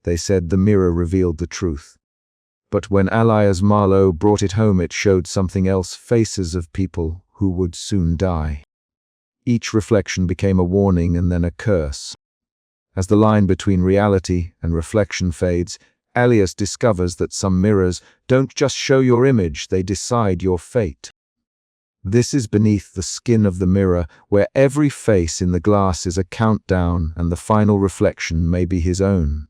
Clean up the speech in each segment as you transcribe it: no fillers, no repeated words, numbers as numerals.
They said the mirror revealed the truth. But when Elias Marlowe brought it home, it showed something else, faces of people who would soon die. Each reflection became a warning and then a curse. As the line between reality and reflection fades, Elias discovers that some mirrors don't just show your image, they decide your fate. This is beneath the skin of the mirror, where every face in the glass is a countdown and the final reflection may be his own.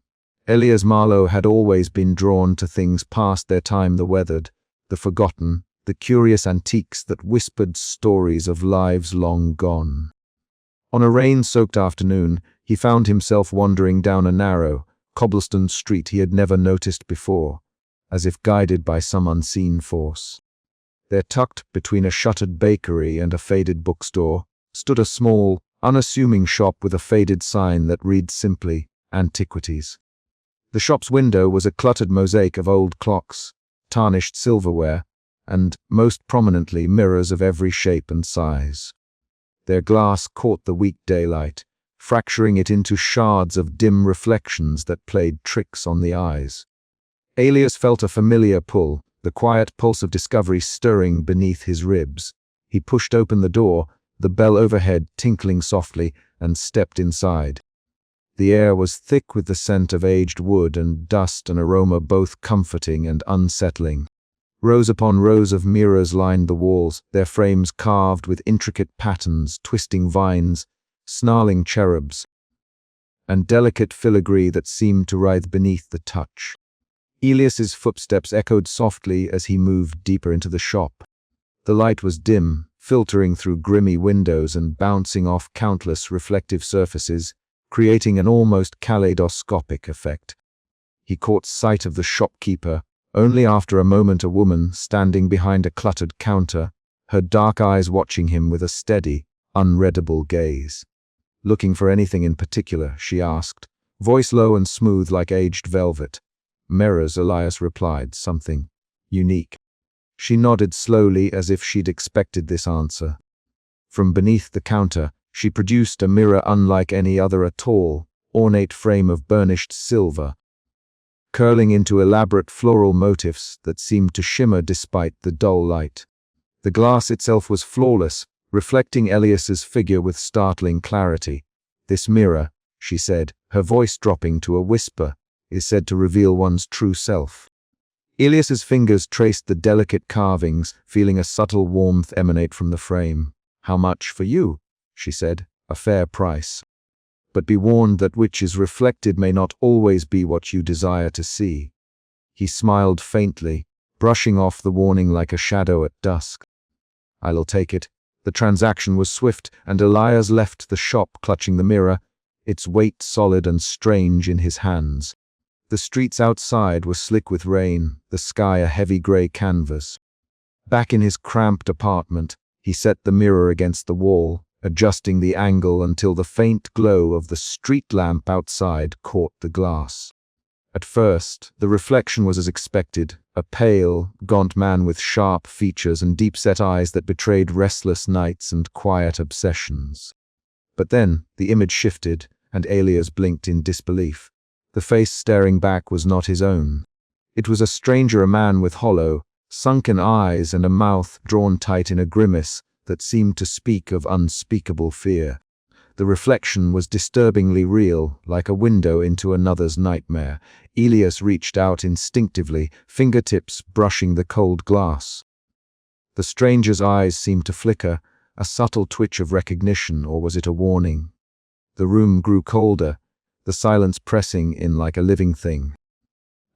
Elias Marlowe had always been drawn to things past their time, the weathered, the forgotten, the curious antiques that whispered stories of lives long gone. On a rain-soaked afternoon, he found himself wandering down a narrow, cobblestone street he had never noticed before, as if guided by some unseen force. There, tucked between a shuttered bakery and a faded bookstore, stood a small, unassuming shop with a faded sign that read simply, "Antiquities." The shop's window was a cluttered mosaic of old clocks, tarnished silverware, and, most prominently, mirrors of every shape and size. Their glass caught the weak daylight, fracturing it into shards of dim reflections that played tricks on the eyes. Elias felt a familiar pull, the quiet pulse of discovery stirring beneath his ribs. He pushed open the door, the bell overhead tinkling softly, and stepped inside. The air was thick with the scent of aged wood and dust, an aroma both comforting and unsettling. Rows upon rows of mirrors lined the walls, their frames carved with intricate patterns, twisting vines, snarling cherubs, and delicate filigree that seemed to writhe beneath the touch. Elias's footsteps echoed softly as he moved deeper into the shop. The light was dim, filtering through grimy windows and bouncing off countless reflective surfaces, creating an almost kaleidoscopic effect. He caught sight of the shopkeeper, only after a moment, a woman standing behind a cluttered counter, her dark eyes watching him with a steady, unreadable gaze. "Looking for anything in particular?" she asked, voice low and smooth like aged velvet. "Mirrors," Elias replied, "something unique." She nodded slowly as if she'd expected this answer. From beneath the counter, she produced a mirror unlike any other, a tall, ornate frame of burnished silver, curling into elaborate floral motifs that seemed to shimmer despite the dull light. The glass itself was flawless, reflecting Elias's figure with startling clarity. "This mirror," she said, her voice dropping to a whisper, "is said to reveal one's true self." Elias's fingers traced the delicate carvings, feeling a subtle warmth emanate from the frame. "How much for you?" she said. "A fair price. But be warned that which is reflected may not always be what you desire to see." He smiled faintly, brushing off the warning like a shadow at dusk. "I'll take it." The transaction was swift, and Elias left the shop clutching the mirror, its weight solid and strange in his hands. The streets outside were slick with rain, the sky a heavy gray canvas. Back in his cramped apartment, he set the mirror against the wall, adjusting the angle until the faint glow of the street lamp outside caught the glass. At first, the reflection was as expected, a pale, gaunt man with sharp features and deep-set eyes that betrayed restless nights and quiet obsessions. But then, the image shifted, and Elias blinked in disbelief. The face staring back was not his own. It was a stranger, a man with hollow, sunken eyes and a mouth drawn tight in a grimace that seemed to speak of unspeakable fear. The reflection was disturbingly real, like a window into another's nightmare. Elias reached out instinctively, fingertips brushing the cold glass. The stranger's eyes seemed to flicker, a subtle twitch of recognition, or was it a warning? The room grew colder, the silence pressing in like a living thing.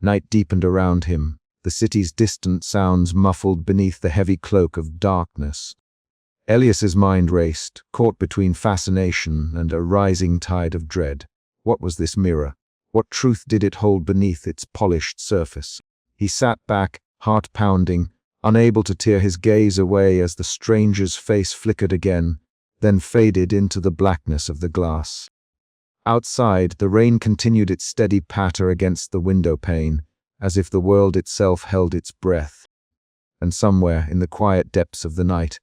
Night deepened around him, the city's distant sounds muffled beneath the heavy cloak of darkness. Elias's mind raced, caught between fascination and a rising tide of dread. What was this mirror? What truth did it hold beneath its polished surface? He sat back, heart pounding, unable to tear his gaze away as the stranger's face flickered again, then faded into the blackness of the glass. Outside, the rain continued its steady patter against the window pane, as if the world itself held its breath. And somewhere, in the quiet depths of the night,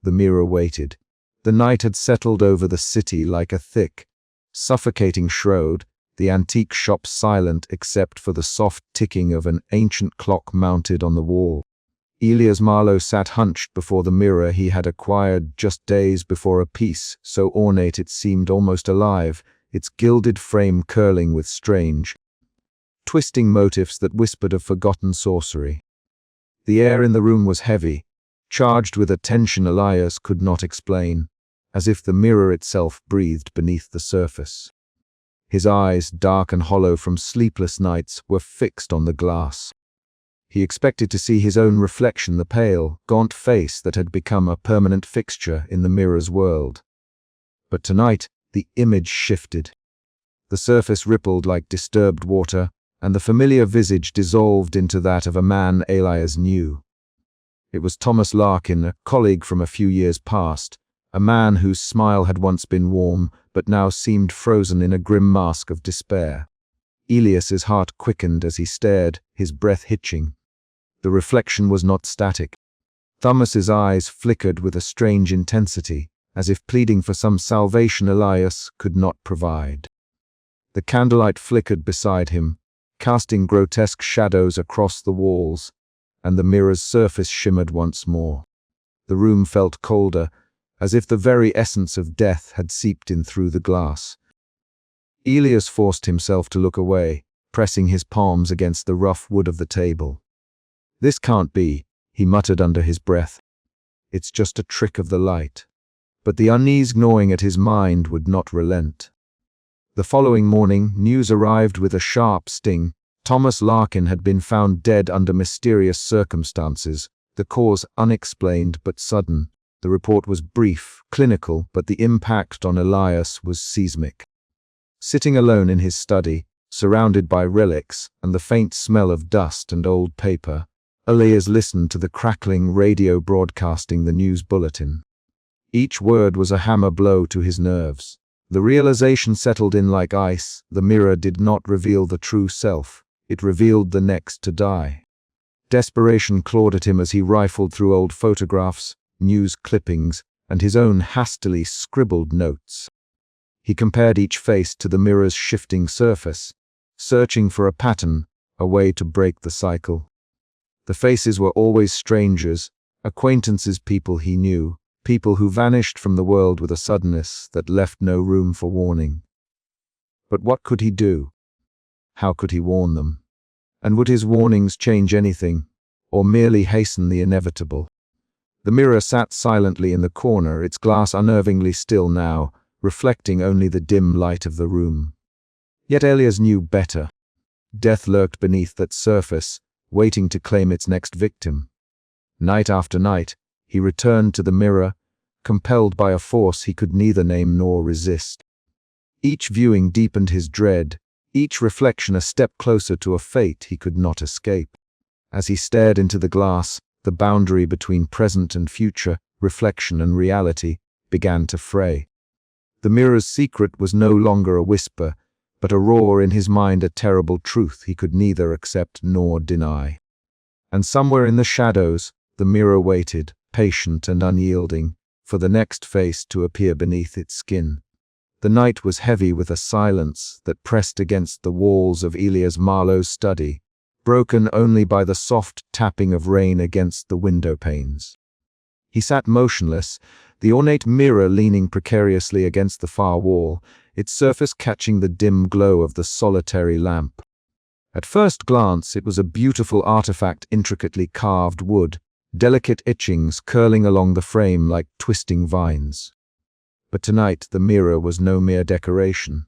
the mirror waited. The night had settled over the city like a thick, suffocating shroud, the antique shop silent except for the soft ticking of an ancient clock mounted on the wall. Elias Marlowe sat hunched before the mirror he had acquired just days before, a piece so ornate it seemed almost alive, its gilded frame curling with strange, twisting motifs that whispered of forgotten sorcery. The air in the room was heavy, charged with a tension Elias could not explain, as if the mirror itself breathed beneath the surface. His eyes, dark and hollow from sleepless nights, were fixed on the glass. He expected to see his own reflection, the pale, gaunt face that had become a permanent fixture in the mirror's world. But tonight, the image shifted. The surface rippled like disturbed water, and the familiar visage dissolved into that of a man Elias knew. It was Thomas Larkin, a colleague from a few years past, a man whose smile had once been warm, but now seemed frozen in a grim mask of despair. Elias's heart quickened as he stared, his breath hitching. The reflection was not static. Thomas's eyes flickered with a strange intensity, as if pleading for some salvation Elias could not provide. The candlelight flickered beside him, casting grotesque shadows across the walls, and the mirror's surface shimmered once more. The room felt colder, as if the very essence of death had seeped in through the glass. Elias forced himself to look away, pressing his palms against the rough wood of the table. "This can't be," he muttered under his breath. "It's just a trick of the light." But the unease gnawing at his mind would not relent. The following morning, news arrived with a sharp sting. Thomas Larkin had been found dead under mysterious circumstances, the cause unexplained but sudden. The report was brief, clinical, but the impact on Elias was seismic. Sitting alone in his study, surrounded by relics and the faint smell of dust and old paper, Elias listened to the crackling radio broadcasting the news bulletin. Each word was a hammer blow to his nerves. The realization settled in like ice. The mirror did not reveal the true self. It revealed the next to die. Desperation clawed at him as he rifled through old photographs, news clippings, and his own hastily scribbled notes. He compared each face to the mirror's shifting surface, searching for a pattern, a way to break the cycle. The faces were always strangers, acquaintances, people he knew, people who vanished from the world with a suddenness that left no room for warning. But what could he do? How could he warn them? And would his warnings change anything, or merely hasten the inevitable? The mirror sat silently in the corner, its glass unnervingly still now, reflecting only the dim light of the room. Yet Elias knew better. Death lurked beneath that surface, waiting to claim its next victim. Night after night, he returned to the mirror, compelled by a force he could neither name nor resist. Each viewing deepened his dread, each reflection a step closer to a fate he could not escape. As he stared into the glass, the boundary between present and future, reflection and reality, began to fray. The mirror's secret was no longer a whisper, but a roar in his mind, a terrible truth he could neither accept nor deny. And somewhere in the shadows, the mirror waited, patient and unyielding, for the next face to appear beneath its skin. The night was heavy with a silence that pressed against the walls of Elias Marlowe's study, broken only by the soft tapping of rain against the window panes. He sat motionless, the ornate mirror leaning precariously against the far wall, its surface catching the dim glow of the solitary lamp. At first glance, it was a beautiful artifact, intricately carved wood, delicate etchings curling along the frame like twisting vines. But tonight the mirror was no mere decoration.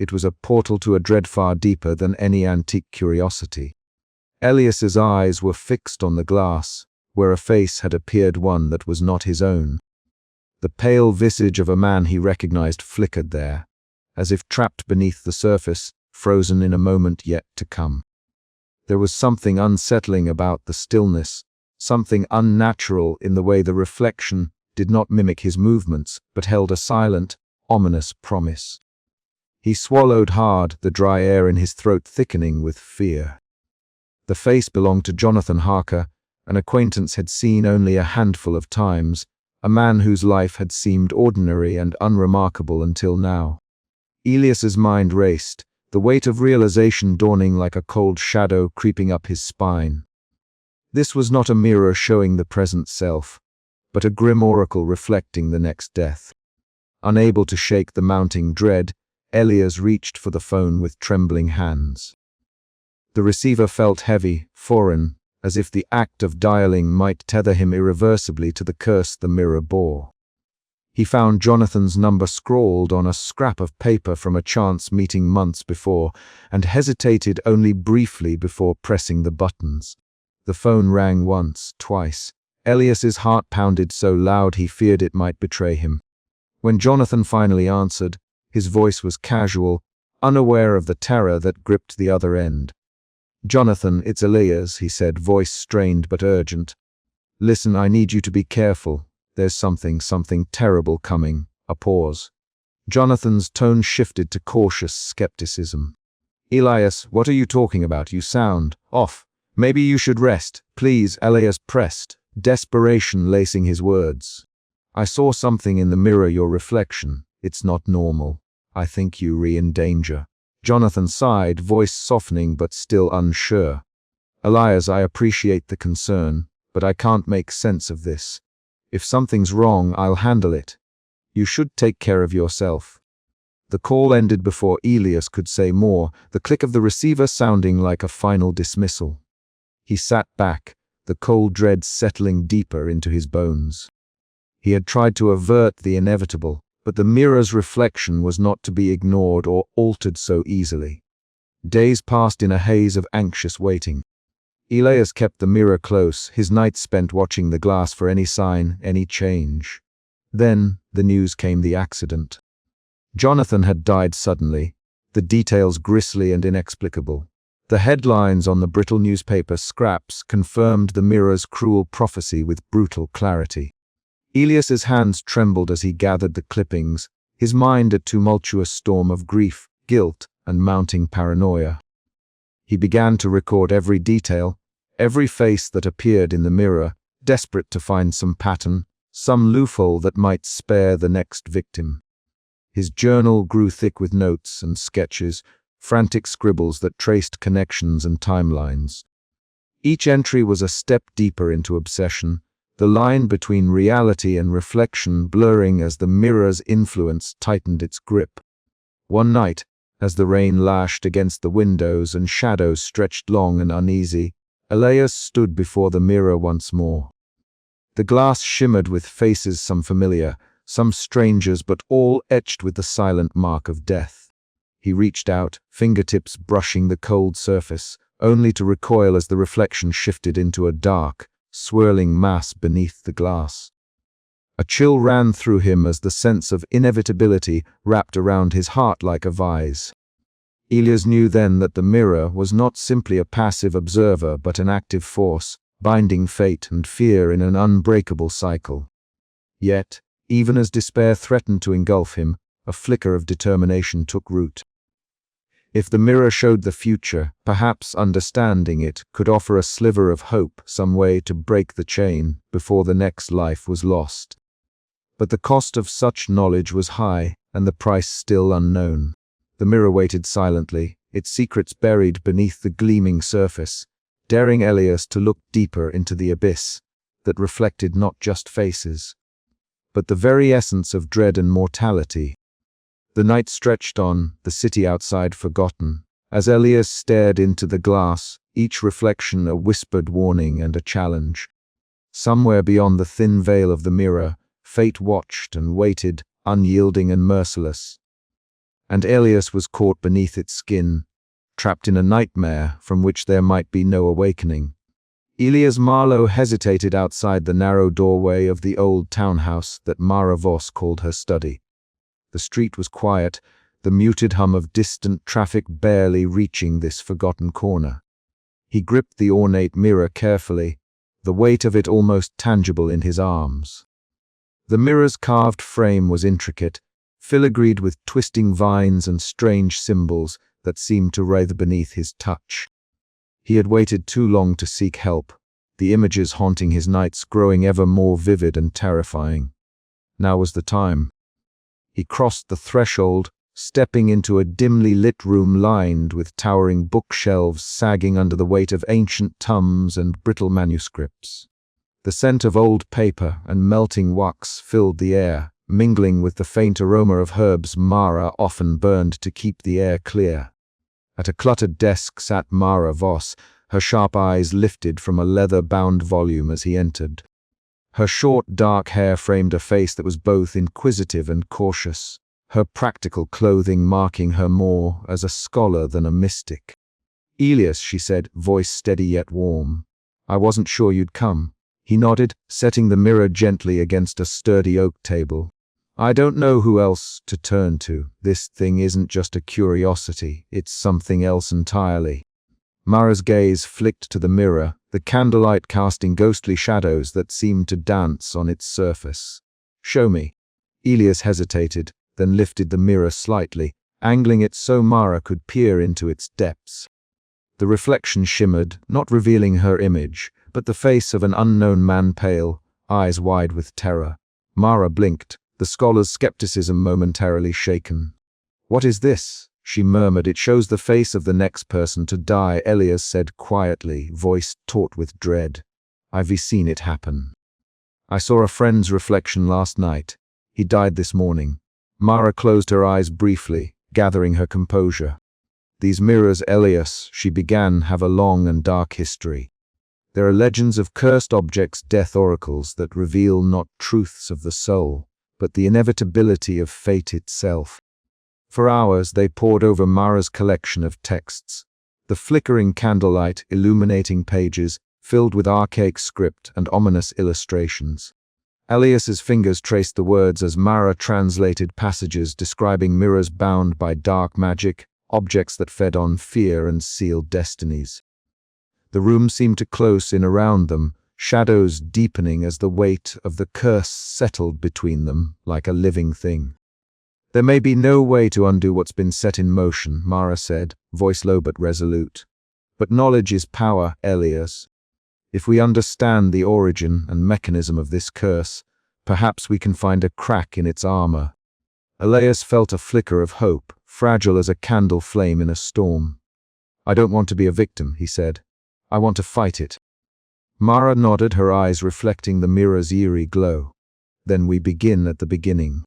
It was a portal to a dread far deeper than any antique curiosity. Elias's eyes were fixed on the glass, where a face had appeared, one that was not his own. The pale visage of a man he recognized flickered there, as if trapped beneath the surface, frozen in a moment yet to come. There was something unsettling about the stillness, something unnatural in the way the reflection did not mimic his movements, but held a silent, ominous promise. He swallowed hard, the dry air in his throat thickening with fear. The face belonged to Jonathan Harker, an acquaintance had seen only a handful of times, a man whose life had seemed ordinary and unremarkable until now. Elias's mind raced, the weight of realization dawning like a cold shadow creeping up his spine. This was not a mirror showing the present self, but a grim oracle reflecting the next death. Unable to shake the mounting dread, Elias reached for the phone with trembling hands. The receiver felt heavy, foreign, as if the act of dialing might tether him irreversibly to the curse the mirror bore. He found Jonathan's number scrawled on a scrap of paper from a chance meeting months before, and hesitated only briefly before pressing the buttons. The phone rang once, twice. Elias's heart pounded so loud he feared it might betray him. When Jonathan finally answered, his voice was casual, unaware of the terror that gripped the other end. "Jonathan, it's Elias," he said, voice strained but urgent. "Listen, I need you to be careful. There's something terrible coming." A pause. Jonathan's tone shifted to cautious skepticism. "Elias, what are you talking about? You sound off. Maybe you should rest, please," Elias pressed, desperation lacing his words. "I saw something in the mirror, your reflection. It's not normal. I think you're in danger." Jonathan sighed, voice softening but still unsure. "Elias, I appreciate the concern, but I can't make sense of this. If something's wrong, I'll handle it. You should take care of yourself." The call ended before Elias could say more, the click of the receiver sounding like a final dismissal. He sat back, the cold dread settling deeper into his bones. He had tried to avert the inevitable, but the mirror's reflection was not to be ignored or altered so easily. Days passed in a haze of anxious waiting. Elias kept the mirror close, his nights spent watching the glass for any sign, any change. Then, the news came: the accident. Jonathan had died suddenly, the details grisly and inexplicable. The headlines on the brittle newspaper scraps confirmed the mirror's cruel prophecy with brutal clarity. Elias's hands trembled as he gathered the clippings, his mind a tumultuous storm of grief, guilt, and mounting paranoia. He began to record every detail, every face that appeared in the mirror, desperate to find some pattern, some loophole that might spare the next victim. His journal grew thick with notes and sketches, frantic scribbles that traced connections and timelines. Each entry was a step deeper into obsession, the line between reality and reflection blurring as the mirror's influence tightened its grip. One night, as the rain lashed against the windows and shadows stretched long and uneasy, Elias stood before the mirror once more. The glass shimmered with faces, some familiar, some strangers, but all etched with the silent mark of death. He reached out, fingertips brushing the cold surface, only to recoil as the reflection shifted into a dark, swirling mass beneath the glass. A chill ran through him as the sense of inevitability wrapped around his heart like a vise. Elias knew then that the mirror was not simply a passive observer but an active force, binding fate and fear in an unbreakable cycle. Yet, even as despair threatened to engulf him, a flicker of determination took root. If the mirror showed the future, perhaps understanding it could offer a sliver of hope, some way to break the chain before the next life was lost. But the cost of such knowledge was high, and the price still unknown. The mirror waited silently, its secrets buried beneath the gleaming surface, daring Elias to look deeper into the abyss that reflected not just faces, but the very essence of dread and mortality. The night stretched on, the city outside forgotten. As Elias stared into the glass, each reflection a whispered warning and a challenge. Somewhere beyond the thin veil of the mirror, fate watched and waited, unyielding and merciless. And Elias was caught beneath its skin, trapped in a nightmare from which there might be no awakening. Elias Marlowe hesitated outside the narrow doorway of the old townhouse that Mara Voss called her study. The street was quiet, the muted hum of distant traffic barely reaching this forgotten corner. He gripped the ornate mirror carefully, the weight of it almost tangible in his arms. The mirror's carved frame was intricate, filigreed with twisting vines and strange symbols that seemed to writhe beneath his touch. He had waited too long to seek help, the images haunting his nights growing ever more vivid and terrifying. Now was the time. He crossed the threshold, stepping into a dimly lit room lined with towering bookshelves sagging under the weight of ancient tomes and brittle manuscripts. The scent of old paper and melting wax filled the air, mingling with the faint aroma of herbs Mara often burned to keep the air clear. At a cluttered desk sat Mara Voss, her sharp eyes lifted from a leather-bound volume as he entered. Her short, dark hair framed a face that was both inquisitive and cautious, her practical clothing marking her more as a scholar than a mystic. "Elias," she said, voice steady yet warm. "I wasn't sure you'd come." He nodded, setting the mirror gently against a sturdy oak table. "I don't know who else to turn to. This thing isn't just a curiosity, it's something else entirely." Mara's gaze flicked to the mirror, the candlelight casting ghostly shadows that seemed to dance on its surface. "Show me." Elias hesitated, then lifted the mirror slightly, angling it so Mara could peer into its depths. The reflection shimmered, not revealing her image, but the face of an unknown man, pale, eyes wide with terror. Mara blinked, the scholar's skepticism momentarily shaken. "What is this?" she murmured. "It shows the face of the next person to die," Elias said quietly, voice taut with dread. "I've seen it happen. I saw a friend's reflection last night. He died this morning." Mara closed her eyes briefly, gathering her composure. "These mirrors, Elias," she began, "have a long and dark history. There are legends of cursed objects, death oracles that reveal not truths of the soul, but the inevitability of fate itself." For hours they pored over Mara's collection of texts, the flickering candlelight illuminating pages filled with archaic script and ominous illustrations. Elias's fingers traced the words as Mara translated passages describing mirrors bound by dark magic, objects that fed on fear and sealed destinies. The room seemed to close in around them, shadows deepening as the weight of the curse settled between them like a living thing. "There may be no way to undo what's been set in motion," Mara said, voice low but resolute. "But knowledge is power, Elias. If we understand the origin and mechanism of this curse, perhaps we can find a crack in its armor." Elias felt a flicker of hope, fragile as a candle flame in a storm. "I don't want to be a victim," he said. "I want to fight it." Mara nodded, her eyes reflecting the mirror's eerie glow. "Then we begin at the beginning."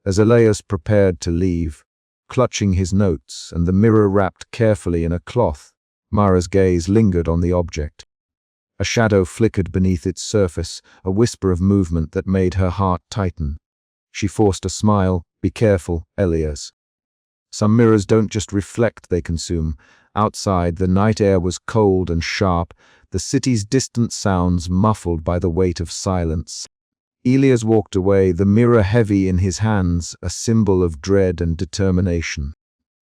As Elias prepared to leave, clutching his notes and the mirror wrapped carefully in a cloth, Mara's gaze lingered on the object. A shadow flickered beneath its surface, a whisper of movement that made her heart tighten. She forced a smile. "Be careful, Elias. Some mirrors don't just reflect, they consume." Outside, the night air was cold and sharp, the city's distant sounds muffled by the weight of silence. Elias walked away, the mirror heavy in his hands, a symbol of dread and determination.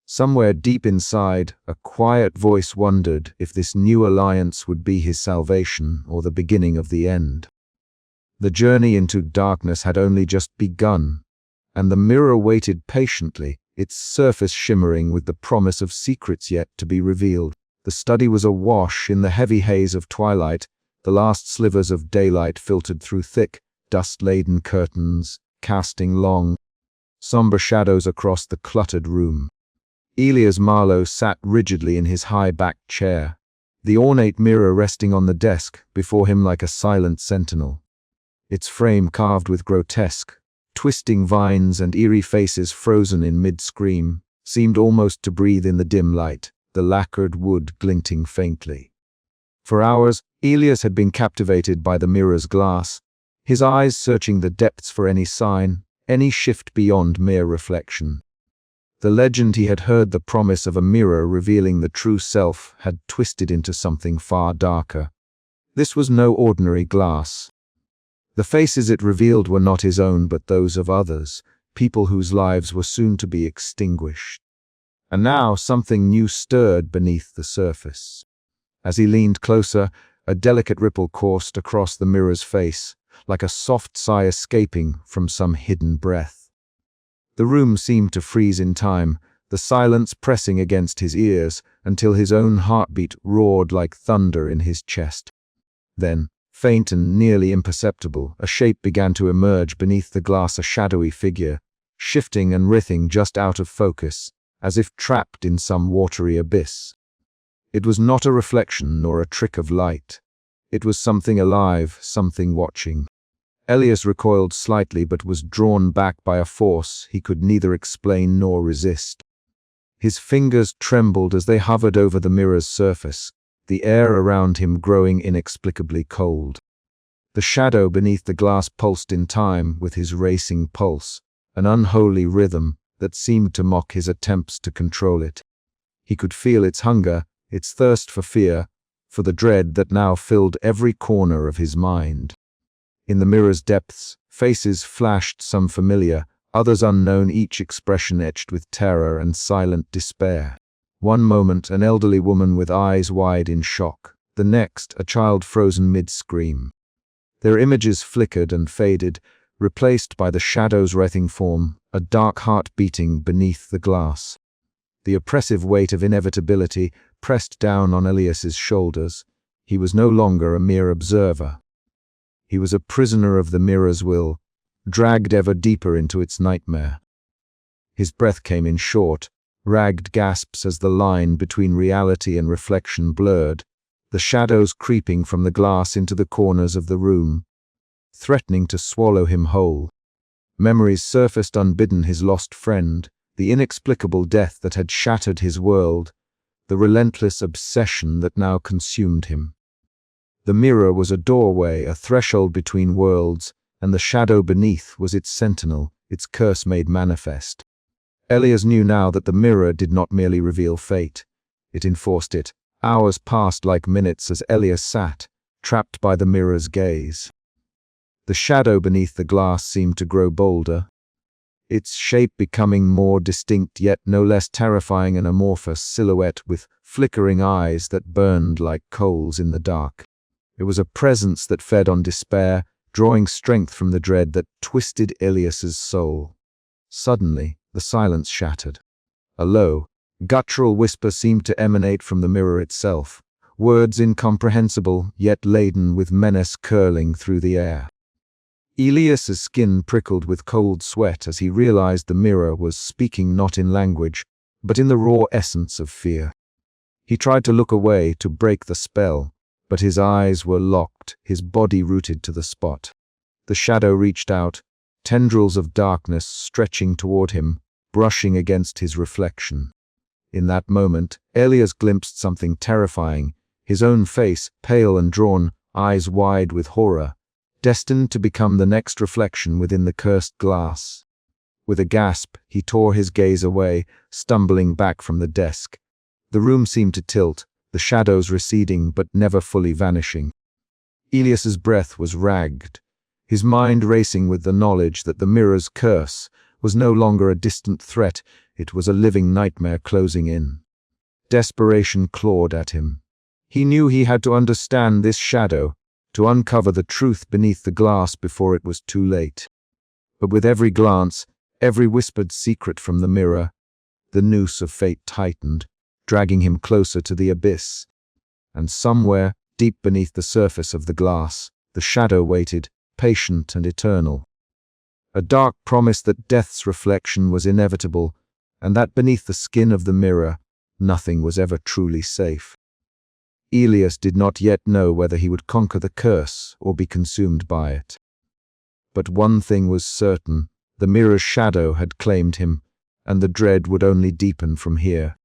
Somewhere deep inside, a quiet voice wondered if this new alliance would be his salvation or the beginning of the end. The journey into darkness had only just begun, and the mirror waited patiently, its surface shimmering with the promise of secrets yet to be revealed. The study was awash in the heavy haze of twilight, the last slivers of daylight filtered through thick, dust-laden curtains, casting long, somber shadows across the cluttered room. Elias Marlowe sat rigidly in his high-backed chair, the ornate mirror resting on the desk before him like a silent sentinel. Its frame carved with grotesque, twisting vines and eerie faces frozen in mid-scream, seemed almost to breathe in the dim light, the lacquered wood glinting faintly. For hours, Elias had been captivated by the mirror's glass, his eyes searching the depths for any sign, any shift beyond mere reflection. The legend he had heard, the promise of a mirror revealing the true self, had twisted into something far darker. This was no ordinary glass. The faces it revealed were not his own but those of others, people whose lives were soon to be extinguished. And now something new stirred beneath the surface. As he leaned closer, a delicate ripple coursed across the mirror's face, like a soft sigh escaping from some hidden breath. The room seemed to freeze in time, the silence pressing against his ears until his own heartbeat roared like thunder in his chest. Then, faint and nearly imperceptible, a shape began to emerge beneath the glass, a shadowy figure, shifting and writhing just out of focus, as if trapped in some watery abyss. It was not a reflection nor a trick of light. It was something alive, something watching. Elias recoiled slightly but was drawn back by a force he could neither explain nor resist. His fingers trembled as they hovered over the mirror's surface, the air around him growing inexplicably cold. The shadow beneath the glass pulsed in time with his racing pulse, an unholy rhythm that seemed to mock his attempts to control it. He could feel its hunger, its thirst for fear, for the dread that now filled every corner of his mind. In the mirror's depths, faces flashed, some familiar, others unknown, each expression etched with terror and silent despair. One moment, an elderly woman with eyes wide in shock. The next, a child frozen mid-scream. Their images flickered and faded, replaced by the shadow's writhing form, a dark heart beating beneath the glass. The oppressive weight of inevitability pressed down on Elias's shoulders. He was no longer a mere observer. He was a prisoner of the mirror's will, dragged ever deeper into its nightmare. His breath came in short, ragged gasps as the line between reality and reflection blurred, the shadows creeping from the glass into the corners of the room, threatening to swallow him whole. Memories surfaced unbidden: his lost friend, the inexplicable death that had shattered his world, the relentless obsession that now consumed him. The mirror was a doorway, a threshold between worlds, and the shadow beneath was its sentinel, its curse made manifest. Elias knew now that the mirror did not merely reveal fate, it enforced it. Hours passed like minutes as Elias sat, trapped by the mirror's gaze. The shadow beneath the glass seemed to grow bolder, its shape becoming more distinct, yet no less terrifying, an amorphous silhouette with flickering eyes that burned like coals in the dark. It was a presence that fed on despair, drawing strength from the dread that twisted Elias's soul. Suddenly, the silence shattered. A low, guttural whisper seemed to emanate from the mirror itself, words incomprehensible, yet laden with menace curling through the air. Elias's skin prickled with cold sweat as he realized the mirror was speaking not in language, but in the raw essence of fear. He tried to look away, to break the spell, but his eyes were locked, his body rooted to the spot. The shadow reached out, tendrils of darkness stretching toward him, brushing against his reflection. In that moment, Elias glimpsed something terrifying, his own face, pale and drawn, eyes wide with horror, destined to become the next reflection within the cursed glass. With a gasp, he tore his gaze away, stumbling back from the desk. The room seemed to tilt, the shadows receding but never fully vanishing. Elias's breath was ragged, his mind racing with the knowledge that the mirror's curse was no longer a distant threat, it was a living nightmare closing in. Desperation clawed at him. He knew he had to understand this shadow, to uncover the truth beneath the glass before it was too late. But with every glance, every whispered secret from the mirror, the noose of fate tightened, dragging him closer to the abyss. And somewhere, deep beneath the surface of the glass, the shadow waited, patient and eternal. A dark promise that death's reflection was inevitable, and that beneath the skin of the mirror, nothing was ever truly safe. Elias did not yet know whether he would conquer the curse or be consumed by it. But one thing was certain: the mirror's shadow had claimed him, and the dread would only deepen from here.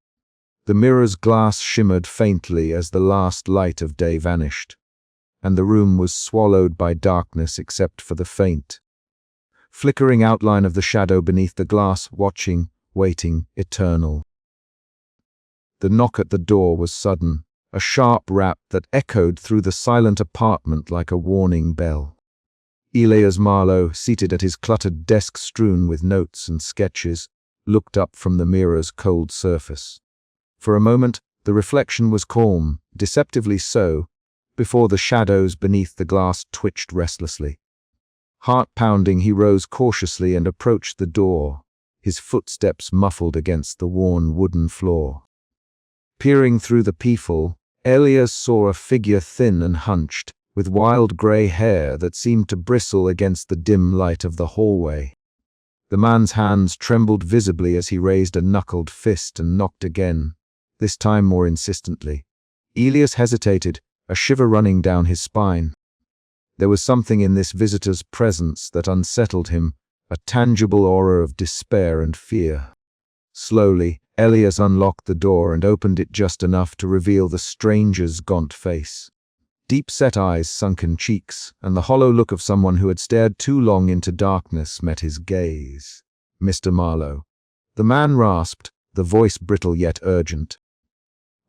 The mirror's glass shimmered faintly as the last light of day vanished, and the room was swallowed by darkness except for the faint, flickering outline of the shadow beneath the glass, watching, waiting, eternal. The knock at the door was sudden, a sharp rap that echoed through the silent apartment like a warning bell. Elias Marlowe, seated at his cluttered desk strewn with notes and sketches, looked up from the mirror's cold surface. For a moment, the reflection was calm, deceptively so, before the shadows beneath the glass twitched restlessly. Heart-pounding, he rose cautiously and approached the door, his footsteps muffled against the worn wooden floor. Peering through the peephole, Elias saw a figure thin and hunched, with wild grey hair that seemed to bristle against the dim light of the hallway. The man's hands trembled visibly as he raised a knuckled fist and knocked again, this time more insistently. Elias hesitated, a shiver running down his spine. There was something in this visitor's presence that unsettled him, a tangible aura of despair and fear. Slowly, Elias unlocked the door and opened it just enough to reveal the stranger's gaunt face. Deep-set eyes, sunken cheeks, and the hollow look of someone who had stared too long into darkness met his gaze. "Mr. Marlowe." The man rasped, the voice brittle yet urgent.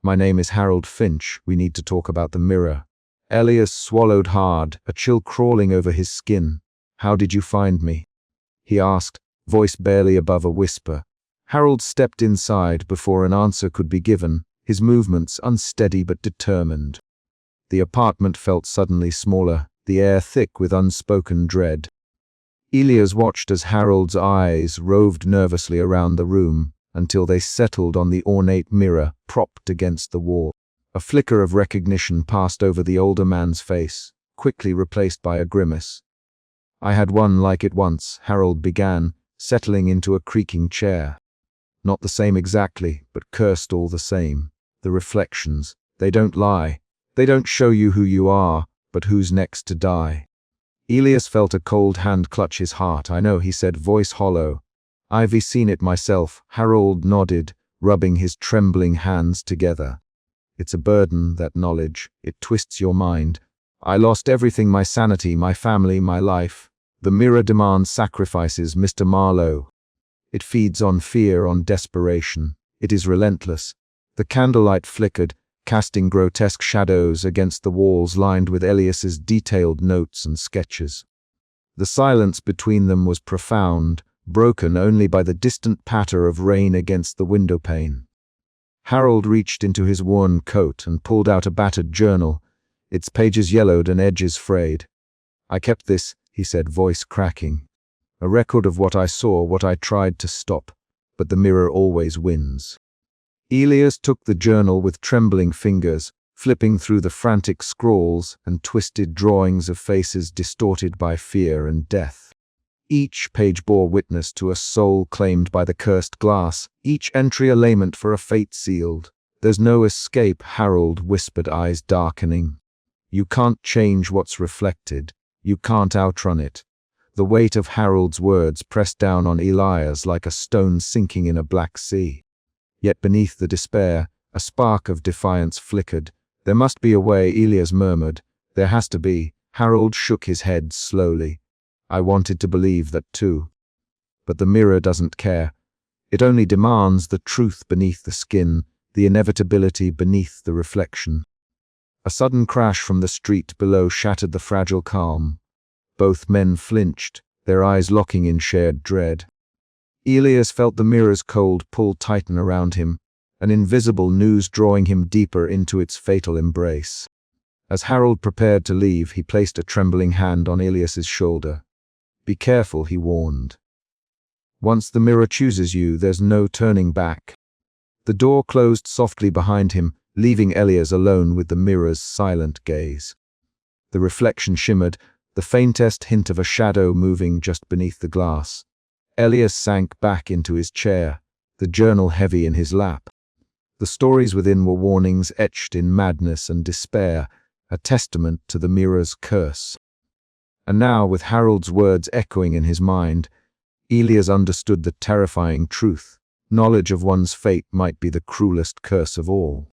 "My name is Harold Finch. We need to talk about the mirror." Elias swallowed hard, a chill crawling over his skin. "How did you find me?" he asked, voice barely above a whisper. Harold stepped inside before an answer could be given, his movements unsteady but determined. The apartment felt suddenly smaller, the air thick with unspoken dread. Elias watched as Harold's eyes roved nervously around the room until they settled on the ornate mirror propped against the wall. A flicker of recognition passed over the older man's face, quickly replaced by a grimace. "I had one like it once," Harold began, settling into a creaking chair. "Not the same exactly, but cursed all the same. The reflections, they don't lie. They don't show you who you are, but who's next to die." Elias felt a cold hand clutch his heart. "I know," he said, voice hollow. "I've seen it myself." Harold nodded, rubbing his trembling hands together. "It's a burden, that knowledge. It twists your mind. I lost everything, my sanity, my family, my life. The mirror demands sacrifices, Mr. Marlowe. It feeds on fear, on desperation. It is relentless." The candlelight flickered, casting grotesque shadows against the walls lined with Elias's detailed notes and sketches. The silence between them was profound, broken only by the distant patter of rain against the windowpane. Harold reached into his worn coat and pulled out a battered journal, its pages yellowed and edges frayed. "I kept this," he said, voice cracking. "A record of what I saw, what I tried to stop, but the mirror always wins." Elias took the journal with trembling fingers, flipping through the frantic scrawls and twisted drawings of faces distorted by fear and death. Each page bore witness to a soul claimed by the cursed glass, each entry a lament for a fate sealed. "There's no escape," Harold whispered, eyes darkening. "You can't change what's reflected. You can't outrun it." The weight of Harold's words pressed down on Elias like a stone sinking in a black sea. Yet beneath the despair, a spark of defiance flickered. "There must be a way," Elias murmured. "There has to be." Harold shook his head slowly. "I wanted to believe that too. But the mirror doesn't care. It only demands the truth beneath the skin, the inevitability beneath the reflection." A sudden crash from the street below shattered the fragile calm. Both men flinched, their eyes locking in shared dread. Elias felt the mirror's cold pull tighten around him, an invisible noose drawing him deeper into its fatal embrace. As Harold prepared to leave, he placed a trembling hand on Elias's shoulder. "Be careful," he warned. "Once the mirror chooses you, there's no turning back." The door closed softly behind him, leaving Elias alone with the mirror's silent gaze. The reflection shimmered, the faintest hint of a shadow moving just beneath the glass. Elias sank back into his chair, the journal heavy in his lap. The stories within were warnings etched in madness and despair, a testament to the mirror's curse. And now, with Harold's words echoing in his mind, Elias understood the terrifying truth. Knowledge of one's fate might be the cruelest curse of all.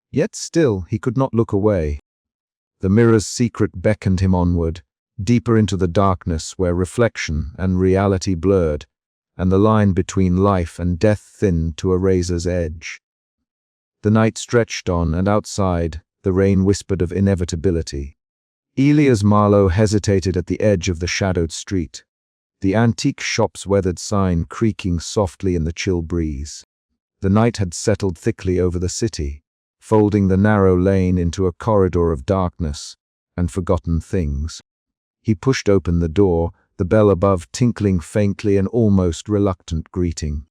Yet still, he could not look away. The mirror's secret beckoned him onward, deeper into the darkness where reflection and reality blurred, and the line between life and death thinned to a razor's edge. The night stretched on, and outside, the rain whispered of inevitability. Elias Marlowe hesitated at the edge of the shadowed street, the antique shop's weathered sign creaking softly in the chill breeze. The night had settled thickly over the city, folding the narrow lane into a corridor of darkness and forgotten things. He pushed open the door, the bell above tinkling faintly, an almost reluctant greeting.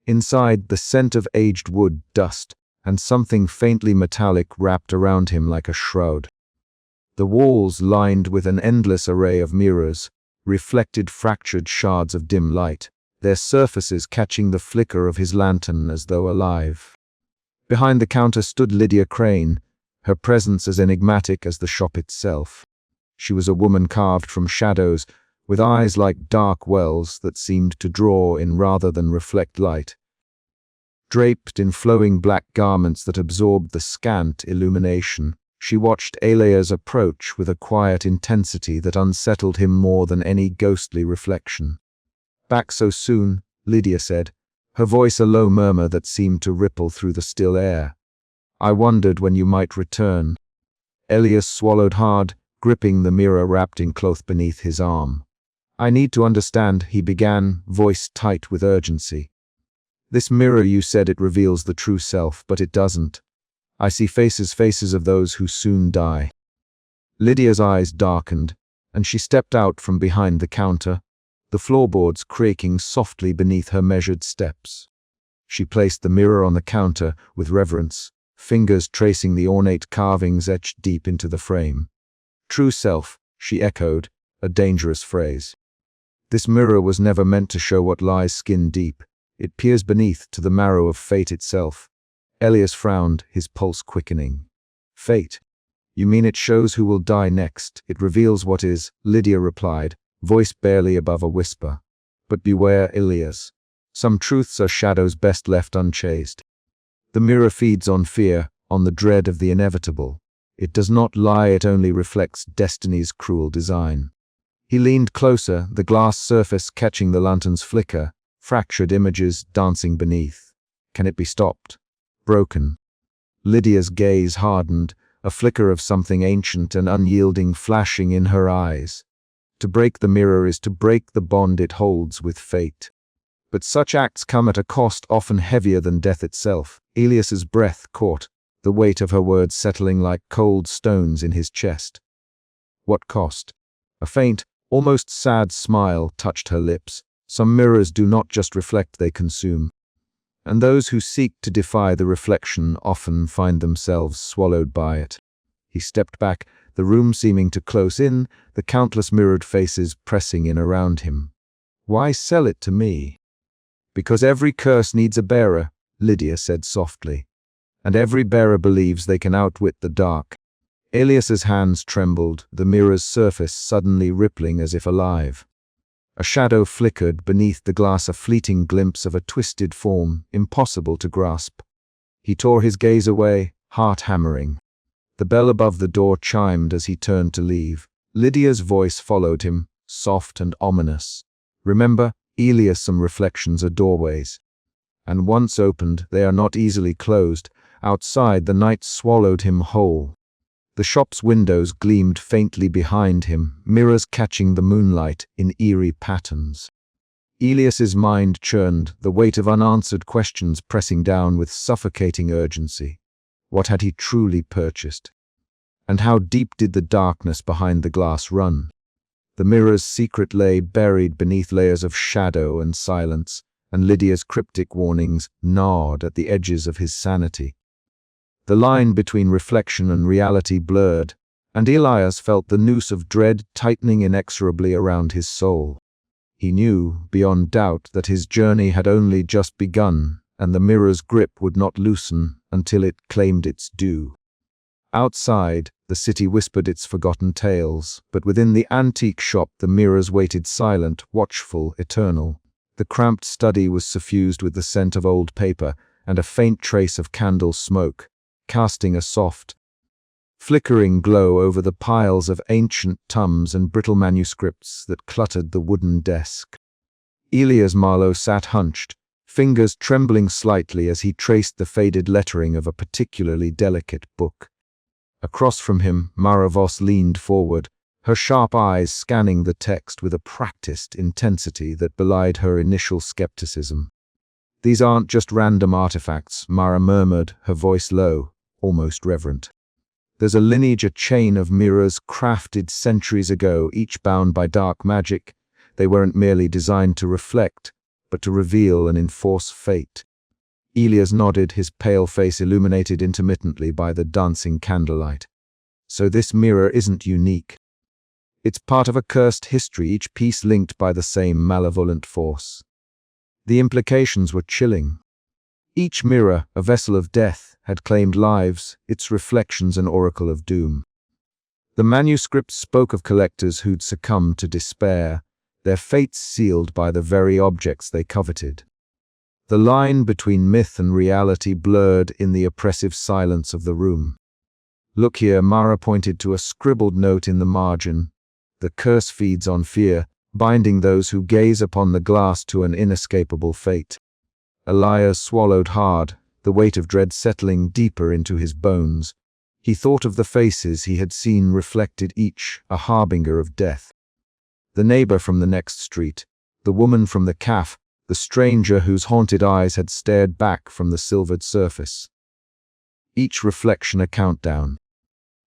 Inside, the scent of aged wood, dust, and something faintly metallic wrapped around him like a shroud. The walls, lined with an endless array of mirrors, reflected fractured shards of dim light, their surfaces catching the flicker of his lantern as though alive. Behind the counter stood Lydia Crane, her presence as enigmatic as the shop itself. She was a woman carved from shadows, with eyes like dark wells that seemed to draw in rather than reflect light. Draped in flowing black garments that absorbed the scant illumination, she watched Elias approach with a quiet intensity that unsettled him more than any ghostly reflection. "Back so soon," Lydia said, her voice a low murmur that seemed to ripple through the still air. "I wondered when you might return." Elias swallowed hard, gripping the mirror wrapped in cloth beneath his arm. "I need to understand," he began, voice tight with urgency. "This mirror, you said it reveals the true self, but it doesn't. I see faces of those who soon die." Lydia's eyes darkened, and she stepped out from behind the counter, the floorboards creaking softly beneath her measured steps. She placed the mirror on the counter with reverence, fingers tracing the ornate carvings etched deep into the frame. "True self," she echoed, a dangerous phrase. "This mirror was never meant to show what lies skin deep. It peers beneath to the marrow of fate itself." Elias frowned, his pulse quickening. "Fate? You mean it shows who will die next? It reveals what is," Lydia replied, voice barely above a whisper. "But beware, Elias. Some truths are shadows best left unchased. The mirror feeds on fear, on the dread of the inevitable. It does not lie, it only reflects destiny's cruel design." He leaned closer, the glass surface catching the lantern's flicker, fractured images dancing beneath. "Can it be stopped? Broken?" Lydia's gaze hardened, a flicker of something ancient and unyielding flashing in her eyes. To break the mirror is to break the bond it holds with fate. But such acts come at a cost often heavier than death itself. Elias's breath caught, the weight of her words settling like cold stones in his chest. "What cost?" A faint, almost sad smile touched her lips. "Some mirrors do not just reflect, they consume. And those who seek to defy the reflection often find themselves swallowed by it." He stepped back, the room seeming to close in, the countless mirrored faces pressing in around him. "Why sell it to me?" "Because every curse needs a bearer," Lydia said softly. "And every bearer believes they can outwit the dark." Elias's hands trembled, the mirror's surface suddenly rippling as if alive. A shadow flickered beneath the glass, a fleeting glimpse of a twisted form, impossible to grasp. He tore his gaze away, heart hammering. The bell above the door chimed as he turned to leave. Lydia's voice followed him, soft and ominous. "Remember, Elias, some reflections are doorways. And once opened, they are not easily closed." Outside, the night swallowed him whole. The shop's windows gleamed faintly behind him, mirrors catching the moonlight in eerie patterns. Elias's mind churned, the weight of unanswered questions pressing down with suffocating urgency. What had he truly purchased? And how deep did the darkness behind the glass run? The mirror's secret lay buried beneath layers of shadow and silence, and Lydia's cryptic warnings gnawed at the edges of his sanity. The line between reflection and reality blurred, and Elias felt the noose of dread tightening inexorably around his soul. He knew, beyond doubt, that his journey had only just begun, and the mirror's grip would not loosen until it claimed its due. Outside, the city whispered its forgotten tales, but within the antique shop the mirrors waited silent, watchful, eternal. The cramped study was suffused with the scent of old paper and a faint trace of candle smoke, casting a soft, flickering glow over the piles of ancient tomes and brittle manuscripts that cluttered the wooden desk. Elias Marlowe sat hunched, fingers trembling slightly as he traced the faded lettering of a particularly delicate book. Across from him, Mara Voss leaned forward, her sharp eyes scanning the text with a practiced intensity that belied her initial skepticism. "These aren't just random artifacts," Mara murmured, her voice low, almost reverent. "There's a lineage, a chain of mirrors crafted centuries ago, each bound by dark magic. They weren't merely designed to reflect, but to reveal and enforce fate." Elias nodded, his pale face illuminated intermittently by the dancing candlelight. "So this mirror isn't unique. It's part of a cursed history, each piece linked by the same malevolent force." The implications were chilling. Each mirror, a vessel of death, had claimed lives, its reflections an oracle of doom. The manuscripts spoke of collectors who'd succumbed to despair, their fates sealed by the very objects they coveted. The line between myth and reality blurred in the oppressive silence of the room. "Look here," Mara pointed to a scribbled note in the margin. "The curse feeds on fear, binding those who gaze upon the glass to an inescapable fate." Elias swallowed hard, the weight of dread settling deeper into his bones. He thought of the faces he had seen reflected, each a harbinger of death. The neighbor from the next street, the woman from the cafe, the stranger whose haunted eyes had stared back from the silvered surface. Each reflection a countdown.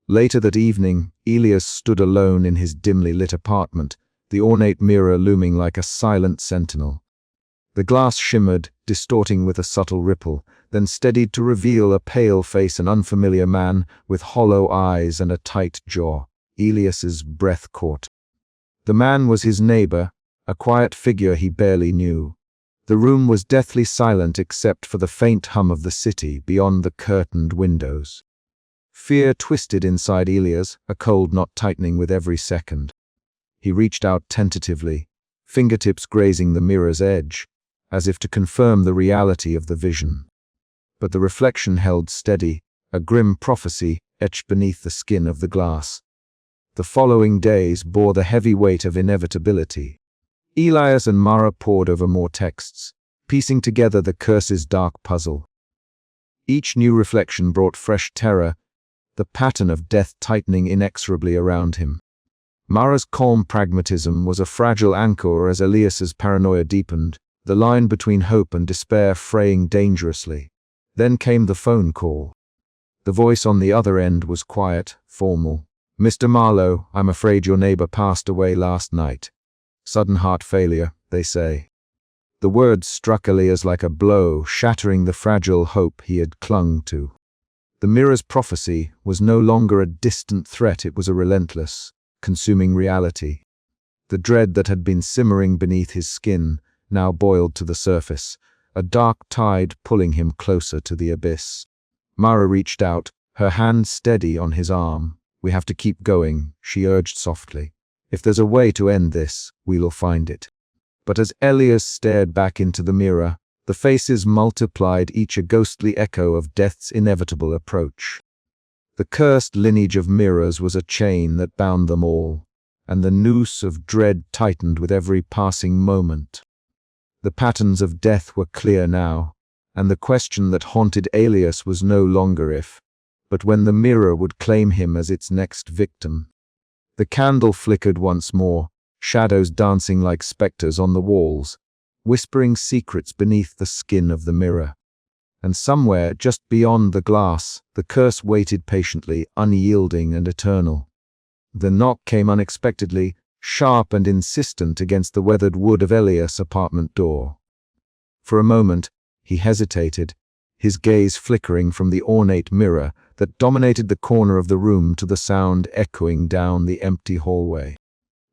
Later that evening, Elias stood alone in his dimly lit apartment, the ornate mirror looming like a silent sentinel. The glass shimmered, distorting with a subtle ripple, then steadied to reveal a pale face, an unfamiliar man with hollow eyes and a tight jaw. Elias's breath caught. The man was his neighbor, a quiet figure he barely knew. The room was deathly silent except for the faint hum of the city beyond the curtained windows. Fear twisted inside Elias, a cold knot tightening with every second. He reached out tentatively, fingertips grazing the mirror's edge, as if to confirm the reality of the vision. But the reflection held steady, a grim prophecy etched beneath the skin of the glass. The following days bore the heavy weight of inevitability. Elias and Mara pored over more texts, piecing together the curse's dark puzzle. Each new reflection brought fresh terror, the pattern of death tightening inexorably around him. Mara's calm pragmatism was a fragile anchor as Elias's paranoia deepened, the line between hope and despair fraying dangerously. Then came the phone call. The voice on the other end was quiet, formal. "Mr. Marlowe, I'm afraid your neighbor passed away last night. Sudden heart failure, they say." The words struck Elias like a blow, shattering the fragile hope he had clung to. The mirror's prophecy was no longer a distant threat, it was a relentless, consuming reality. The dread that had been simmering beneath his skin now boiled to the surface, a dark tide pulling him closer to the abyss. Mara reached out, her hand steady on his arm. "We have to keep going," she urged softly. "If there's a way to end this, we'll find it." But as Elias stared back into the mirror, the faces multiplied, each a ghostly echo of death's inevitable approach. The cursed lineage of mirrors was a chain that bound them all, and the noose of dread tightened with every passing moment. The patterns of death were clear now, and the question that haunted Elias was no longer if, but when the mirror would claim him as its next victim. The candle flickered once more, shadows dancing like specters on the walls, whispering secrets beneath the skin of the mirror. And somewhere, just beyond the glass, the curse waited patiently, unyielding and eternal. The knock came unexpectedly, sharp and insistent against the weathered wood of Elias' apartment door. For a moment, he hesitated, his gaze flickering from the ornate mirror that dominated the corner of the room to the sound echoing down the empty hallway.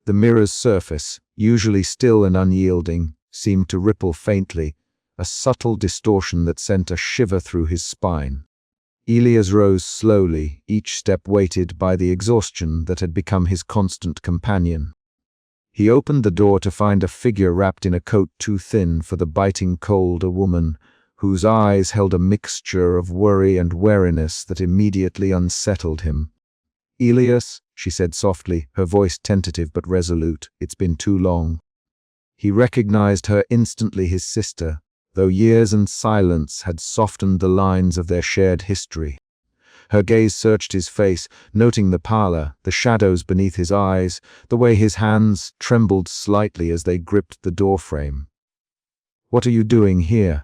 The mirror's surface, usually still and unyielding, seemed to ripple faintly, a subtle distortion that sent a shiver through his spine. Elias rose slowly, each step weighted by the exhaustion that had become his constant companion. He opened the door to find a figure wrapped in a coat too thin for the biting cold, a woman whose eyes held a mixture of worry and wariness that immediately unsettled him. "Elias," she said softly, her voice tentative but resolute, "it's been too long." He recognized her instantly, his sister, though years and silence had softened the lines of their shared history. Her gaze searched his face, noting the pallor, the shadows beneath his eyes, the way his hands trembled slightly as they gripped the doorframe. "What are you doing here?"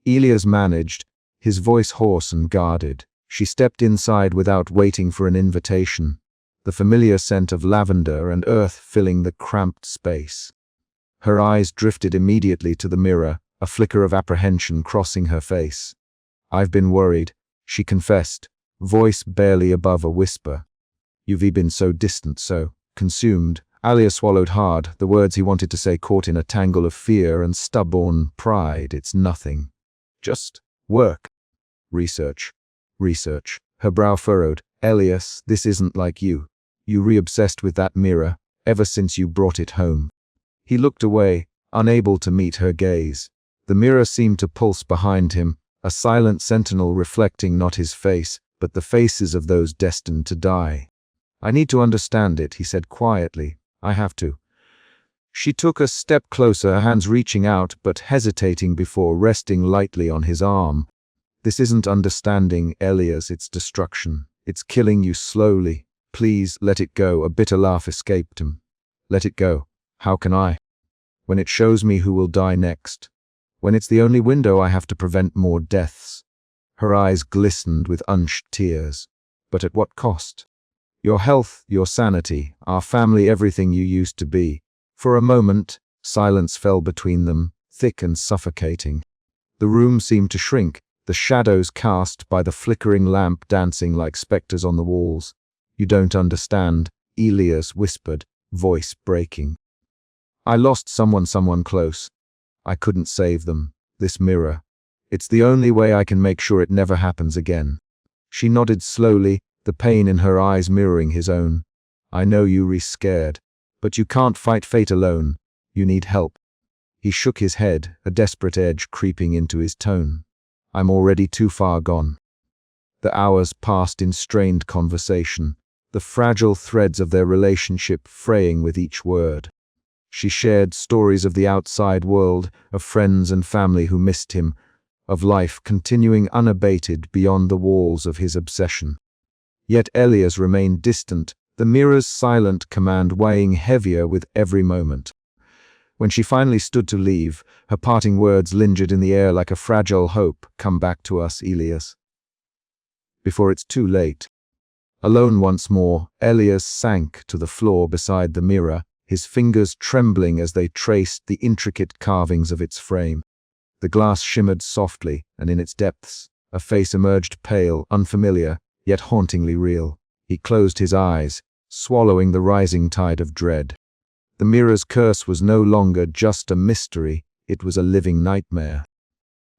Elias managed, his voice hoarse and guarded. She stepped inside without waiting for an invitation, the familiar scent of lavender and earth filling the cramped space. Her eyes drifted immediately to the mirror, a flicker of apprehension crossing her face. "I've been worried," she confessed, voice barely above a whisper. "You've been so distant, so consumed. Alia swallowed hard, the words he wanted to say caught in a tangle of fear and stubborn pride. It's nothing. Just work. Research. Research. Her brow furrowed. Elias, this isn't like you. You re-obsessed with that mirror, ever since you brought it home. He looked away, unable to meet her gaze. The mirror seemed to pulse behind him, a silent sentinel reflecting not his face, but the faces of those destined to die. I need to understand it, he said quietly. I have to. She took a step closer, her hands reaching out but hesitating before resting lightly on his arm. This isn't understanding, Elias, it's destruction. It's killing you slowly. Please, let it go. A bitter laugh escaped him. Let it go. How can I? When it shows me who will die next. When it's the only window I have to prevent more deaths. Her eyes glistened with unshed tears. But at what cost? Your health, your sanity, our family, everything you used to be. For a moment, silence fell between them, thick and suffocating. The room seemed to shrink, the shadows cast by the flickering lamp dancing like specters on the walls. You don't understand, Elias whispered, voice breaking. I lost someone close. I couldn't save them. This mirror. It's the only way I can make sure it never happens again. She nodded slowly, the pain in her eyes mirroring his own. I know you're scared, but you can't fight fate alone. You need help. He shook his head, a desperate edge creeping into his tone. I'm already too far gone. The hours passed in strained conversation, the fragile threads of their relationship fraying with each word. She shared stories of the outside world, of friends and family who missed him, of life continuing unabated beyond the walls of his obsession. Yet Elias remained distant, the mirror's silent command weighing heavier with every moment. When she finally stood to leave, her parting words lingered in the air like a fragile hope. Come back to us, Elias. Before it's too late. Alone once more, Elias sank to the floor beside the mirror, his fingers trembling as they traced the intricate carvings of its frame. The glass shimmered softly, and in its depths, a face emerged pale, unfamiliar, yet hauntingly real. He closed his eyes, swallowing the rising tide of dread. The mirror's curse was no longer just a mystery, it was a living nightmare.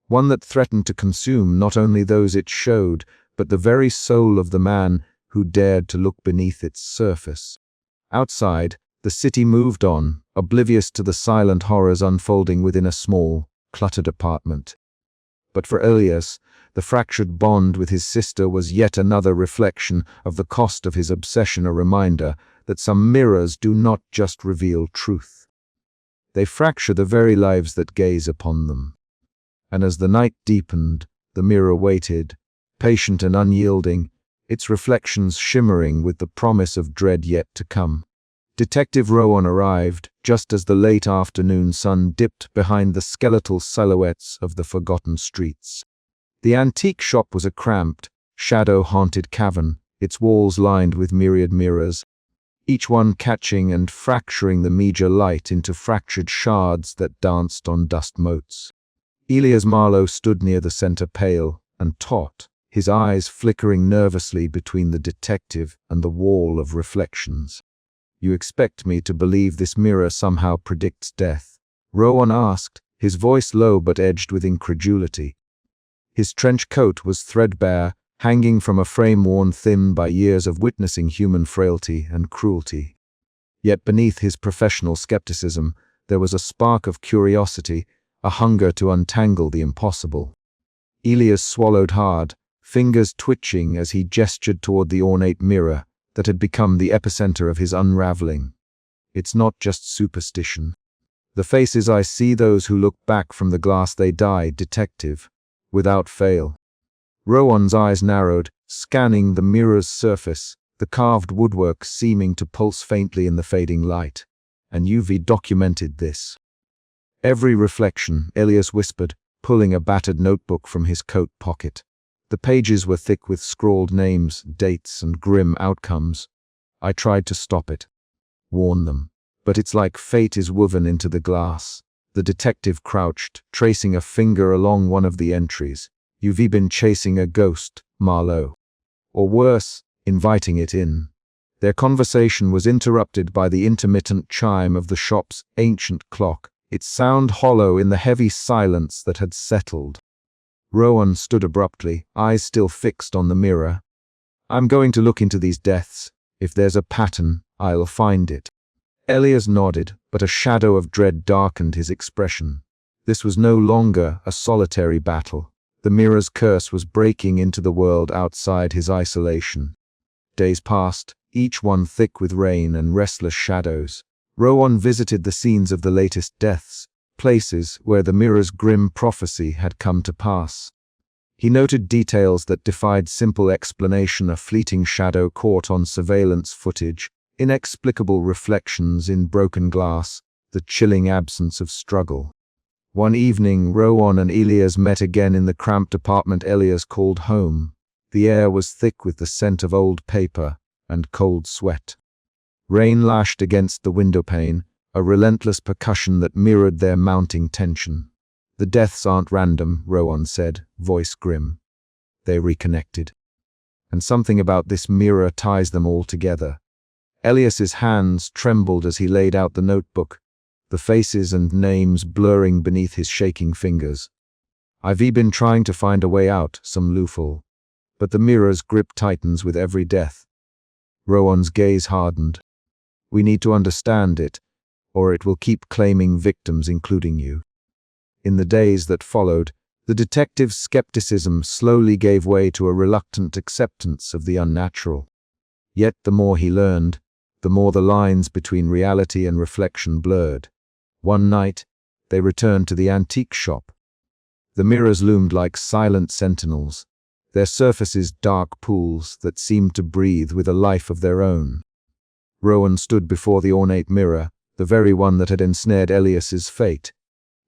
One that threatened to consume not only those it showed, but the very soul of the man who dared to look beneath its surface. Outside, the city moved on, oblivious to the silent horrors unfolding within a small, cluttered apartment. But for Elias, the fractured bond with his sister was yet another reflection of the cost of his obsession, a reminder that some mirrors do not just reveal truth. They fracture the very lives that gaze upon them. And as the night deepened, the mirror waited, patient and unyielding, its reflections shimmering with the promise of dread yet to come. Detective Rowan arrived just as the late afternoon sun dipped behind the skeletal silhouettes of the forgotten streets. The antique shop was a cramped, shadow-haunted cavern, its walls lined with myriad mirrors, each one catching and fracturing the meager light into fractured shards that danced on dust motes. Elias Marlowe stood near the center, pale and taut, his eyes flickering nervously between the detective and the wall of reflections. You expect me to believe this mirror somehow predicts death? Rowan asked, his voice low but edged with incredulity. His trench coat was threadbare, hanging from a frame worn thin by years of witnessing human frailty and cruelty. Yet beneath his professional skepticism, there was a spark of curiosity, a hunger to untangle the impossible. Elias swallowed hard, fingers twitching as he gestured toward the ornate mirror that had become the epicenter of his unraveling. It's not just superstition. The faces I see, those who look back from the glass they die, detective, without fail. Rowan's eyes narrowed, scanning the mirror's surface, the carved woodwork seeming to pulse faintly in the fading light. And you've documented this. Every reflection, Elias whispered, pulling a battered notebook from his coat pocket. The pages were thick with scrawled names, dates, and grim outcomes. I tried to stop it, warn them. But it's like fate is woven into the glass. The detective crouched, tracing a finger along one of the entries. You've been chasing a ghost, Marlowe. Or worse, inviting it in. Their conversation was interrupted by the intermittent chime of the shop's ancient clock, its sound hollow in the heavy silence that had settled. Rowan stood abruptly, eyes still fixed on the mirror. "I'm going to look into these deaths. If there's a pattern, I'll find it." Elias nodded, but a shadow of dread darkened his expression. This was no longer a solitary battle. The mirror's curse was breaking into the world outside his isolation. Days passed, each one thick with rain and restless shadows. Rowan visited the scenes of the latest deaths, places where the mirror's grim prophecy had come to pass. He noted details that defied simple explanation: a fleeting shadow caught on surveillance footage, inexplicable reflections in broken glass, the chilling absence of struggle. One evening, Rowan and Elias met again in the cramped apartment Elias called home. The air was thick with the scent of old paper and cold sweat. Rain lashed against the windowpane, a relentless percussion that mirrored their mounting tension. "The deaths aren't random," Rowan said, voice grim. They reconnected. "And something about this mirror ties them all together." Elias's hands trembled as he laid out the notebook, the faces and names blurring beneath his shaking fingers. "I've been trying to find a way out, some loophole. But the mirror's grip tightens with every death." Rowan's gaze hardened. "We need to understand it, or it will keep claiming victims, including you." In the days that followed, the detective's skepticism slowly gave way to a reluctant acceptance of the unnatural. Yet the more he learned, the more the lines between reality and reflection blurred. One night, they returned to the antique shop. The mirrors loomed like silent sentinels, their surfaces dark pools that seemed to breathe with a life of their own. Rowan stood before the ornate mirror, the very one that had ensnared Elias's fate.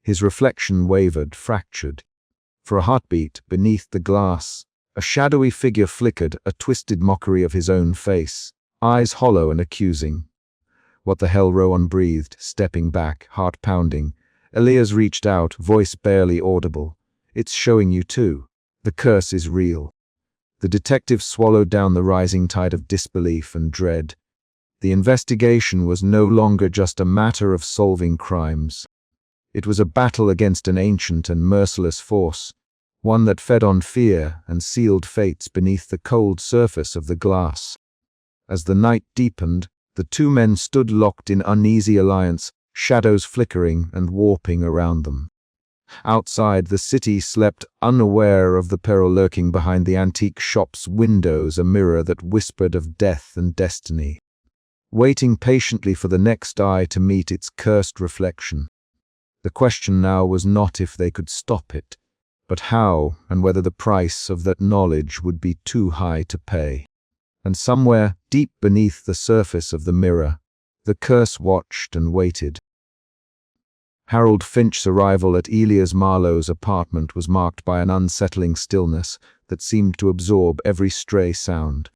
His reflection wavered, fractured. For a heartbeat, beneath the glass, a shadowy figure flickered, a twisted mockery of his own face, eyes hollow and accusing. "What the hell?" Rowan breathed, stepping back, heart pounding. Elias reached out, voice barely audible. "It's showing you too. The curse is real." The detective swallowed down the rising tide of disbelief and dread. The investigation was no longer just a matter of solving crimes. It was a battle against an ancient and merciless force, one that fed on fear and sealed fates beneath the cold surface of the glass. As the night deepened, the two men stood locked in uneasy alliance, shadows flickering and warping around them. Outside, the city slept, unaware of the peril lurking behind the antique shop's windows, a mirror that whispered of death and destiny, waiting patiently for the next eye to meet its cursed reflection. The question now was not if they could stop it, but how, and whether the price of that knowledge would be too high to pay. And somewhere, deep beneath the surface of the mirror, the curse watched and waited. Harold Finch's arrival at Elias Marlowe's apartment was marked by an unsettling stillness that seemed to absorb every stray sound.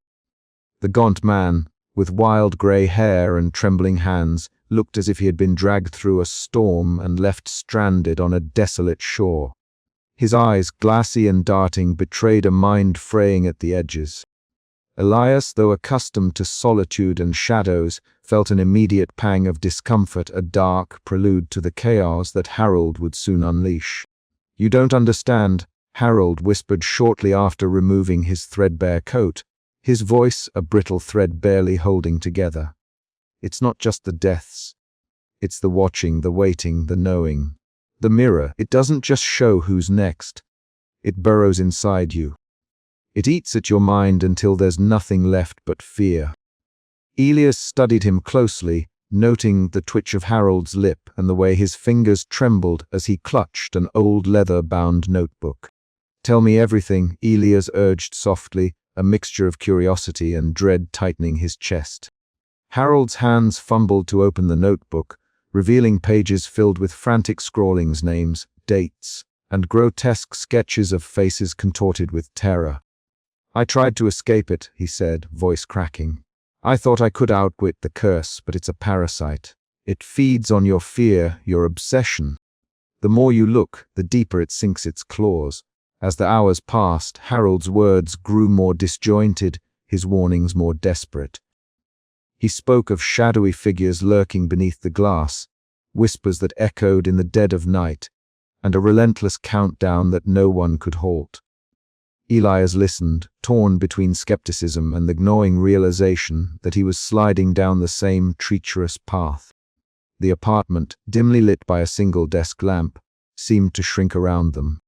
The gaunt man, with wild grey hair and trembling hands, looked as if he had been dragged through a storm and left stranded on a desolate shore. His eyes, glassy and darting, betrayed a mind fraying at the edges. Elias, though accustomed to solitude and shadows, felt an immediate pang of discomfort, a dark prelude to the chaos that Harold would soon unleash. "You don't understand," Harold whispered shortly after removing his threadbare coat, his voice a brittle thread barely holding together. "It's not just the deaths. It's the watching, the waiting, the knowing. The mirror, it doesn't just show who's next. It burrows inside you. It eats at your mind until there's nothing left but fear." Elias studied him closely, noting the twitch of Harold's lip and the way his fingers trembled as he clutched an old leather-bound notebook. "Tell me everything," Elias urged softly, a mixture of curiosity and dread tightening his chest. Harold's hands fumbled to open the notebook, revealing pages filled with frantic scrawlings, names, dates, and grotesque sketches of faces contorted with terror. "I tried to escape it," he said, voice cracking. "I thought I could outwit the curse, but it's a parasite. It feeds on your fear, your obsession. The more you look, the deeper it sinks its claws." As the hours passed, Harold's words grew more disjointed, his warnings more desperate. He spoke of shadowy figures lurking beneath the glass, whispers that echoed in the dead of night, and a relentless countdown that no one could halt. Elias listened, torn between skepticism and the gnawing realization that he was sliding down the same treacherous path. The apartment, dimly lit by a single desk lamp, seemed to shrink around them.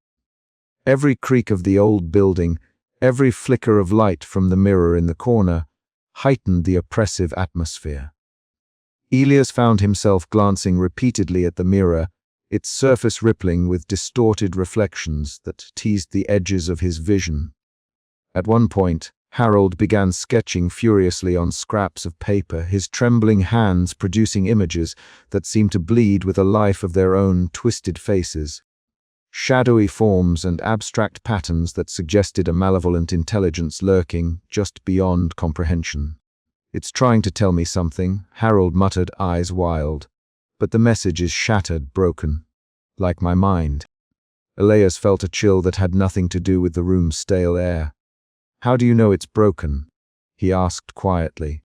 Every creak of the old building, every flicker of light from the mirror in the corner, heightened the oppressive atmosphere. Elias found himself glancing repeatedly at the mirror, its surface rippling with distorted reflections that teased the edges of his vision. At one point, Harold began sketching furiously on scraps of paper, his trembling hands producing images that seemed to bleed with a life of their own twisted faces. Shadowy forms and abstract patterns that suggested a malevolent intelligence lurking just beyond comprehension. "It's trying to tell me something," Harold muttered, eyes wild. "But the message is shattered, broken. Like my mind." Elias felt a chill that had nothing to do with the room's stale air. "How do you know it's broken?" he asked quietly.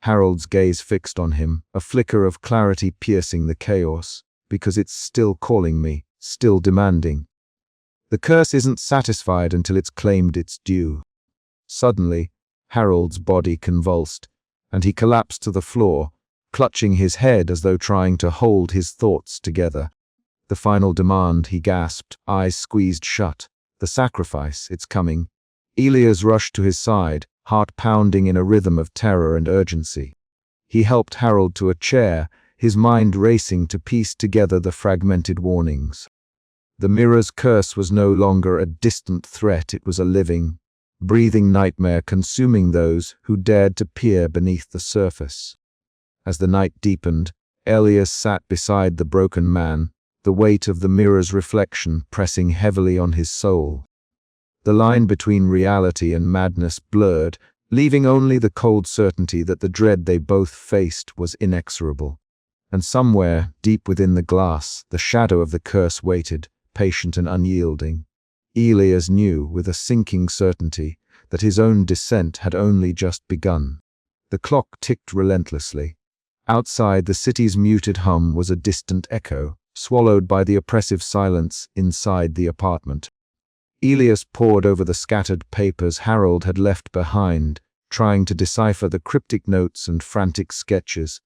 Harold's gaze fixed on him, a flicker of clarity piercing the chaos. "Because it's still calling me, still demanding. The curse isn't satisfied until it's claimed its due." Suddenly, Harold's body convulsed, and he collapsed to the floor, clutching his head as though trying to hold his thoughts together. "The final demand," he gasped, eyes squeezed shut. "The sacrifice, it's coming." Elias rushed to his side, heart pounding in a rhythm of terror and urgency. He helped Harold to a chair, his mind racing to piece together the fragmented warnings. The mirror's curse was no longer a distant threat, it was a living, breathing nightmare consuming those who dared to peer beneath the surface. As the night deepened, Elias sat beside the broken man, the weight of the mirror's reflection pressing heavily on his soul. The line between reality and madness blurred, leaving only the cold certainty that the dread they both faced was inexorable. And somewhere, deep within the glass, the shadow of the curse waited, patient and unyielding. Elias knew, with a sinking certainty, that his own descent had only just begun. The clock ticked relentlessly. Outside, the city's muted hum was a distant echo, swallowed by the oppressive silence inside the apartment. Elias pored over the scattered papers Harold had left behind, trying to decipher the cryptic notes and frantic sketches.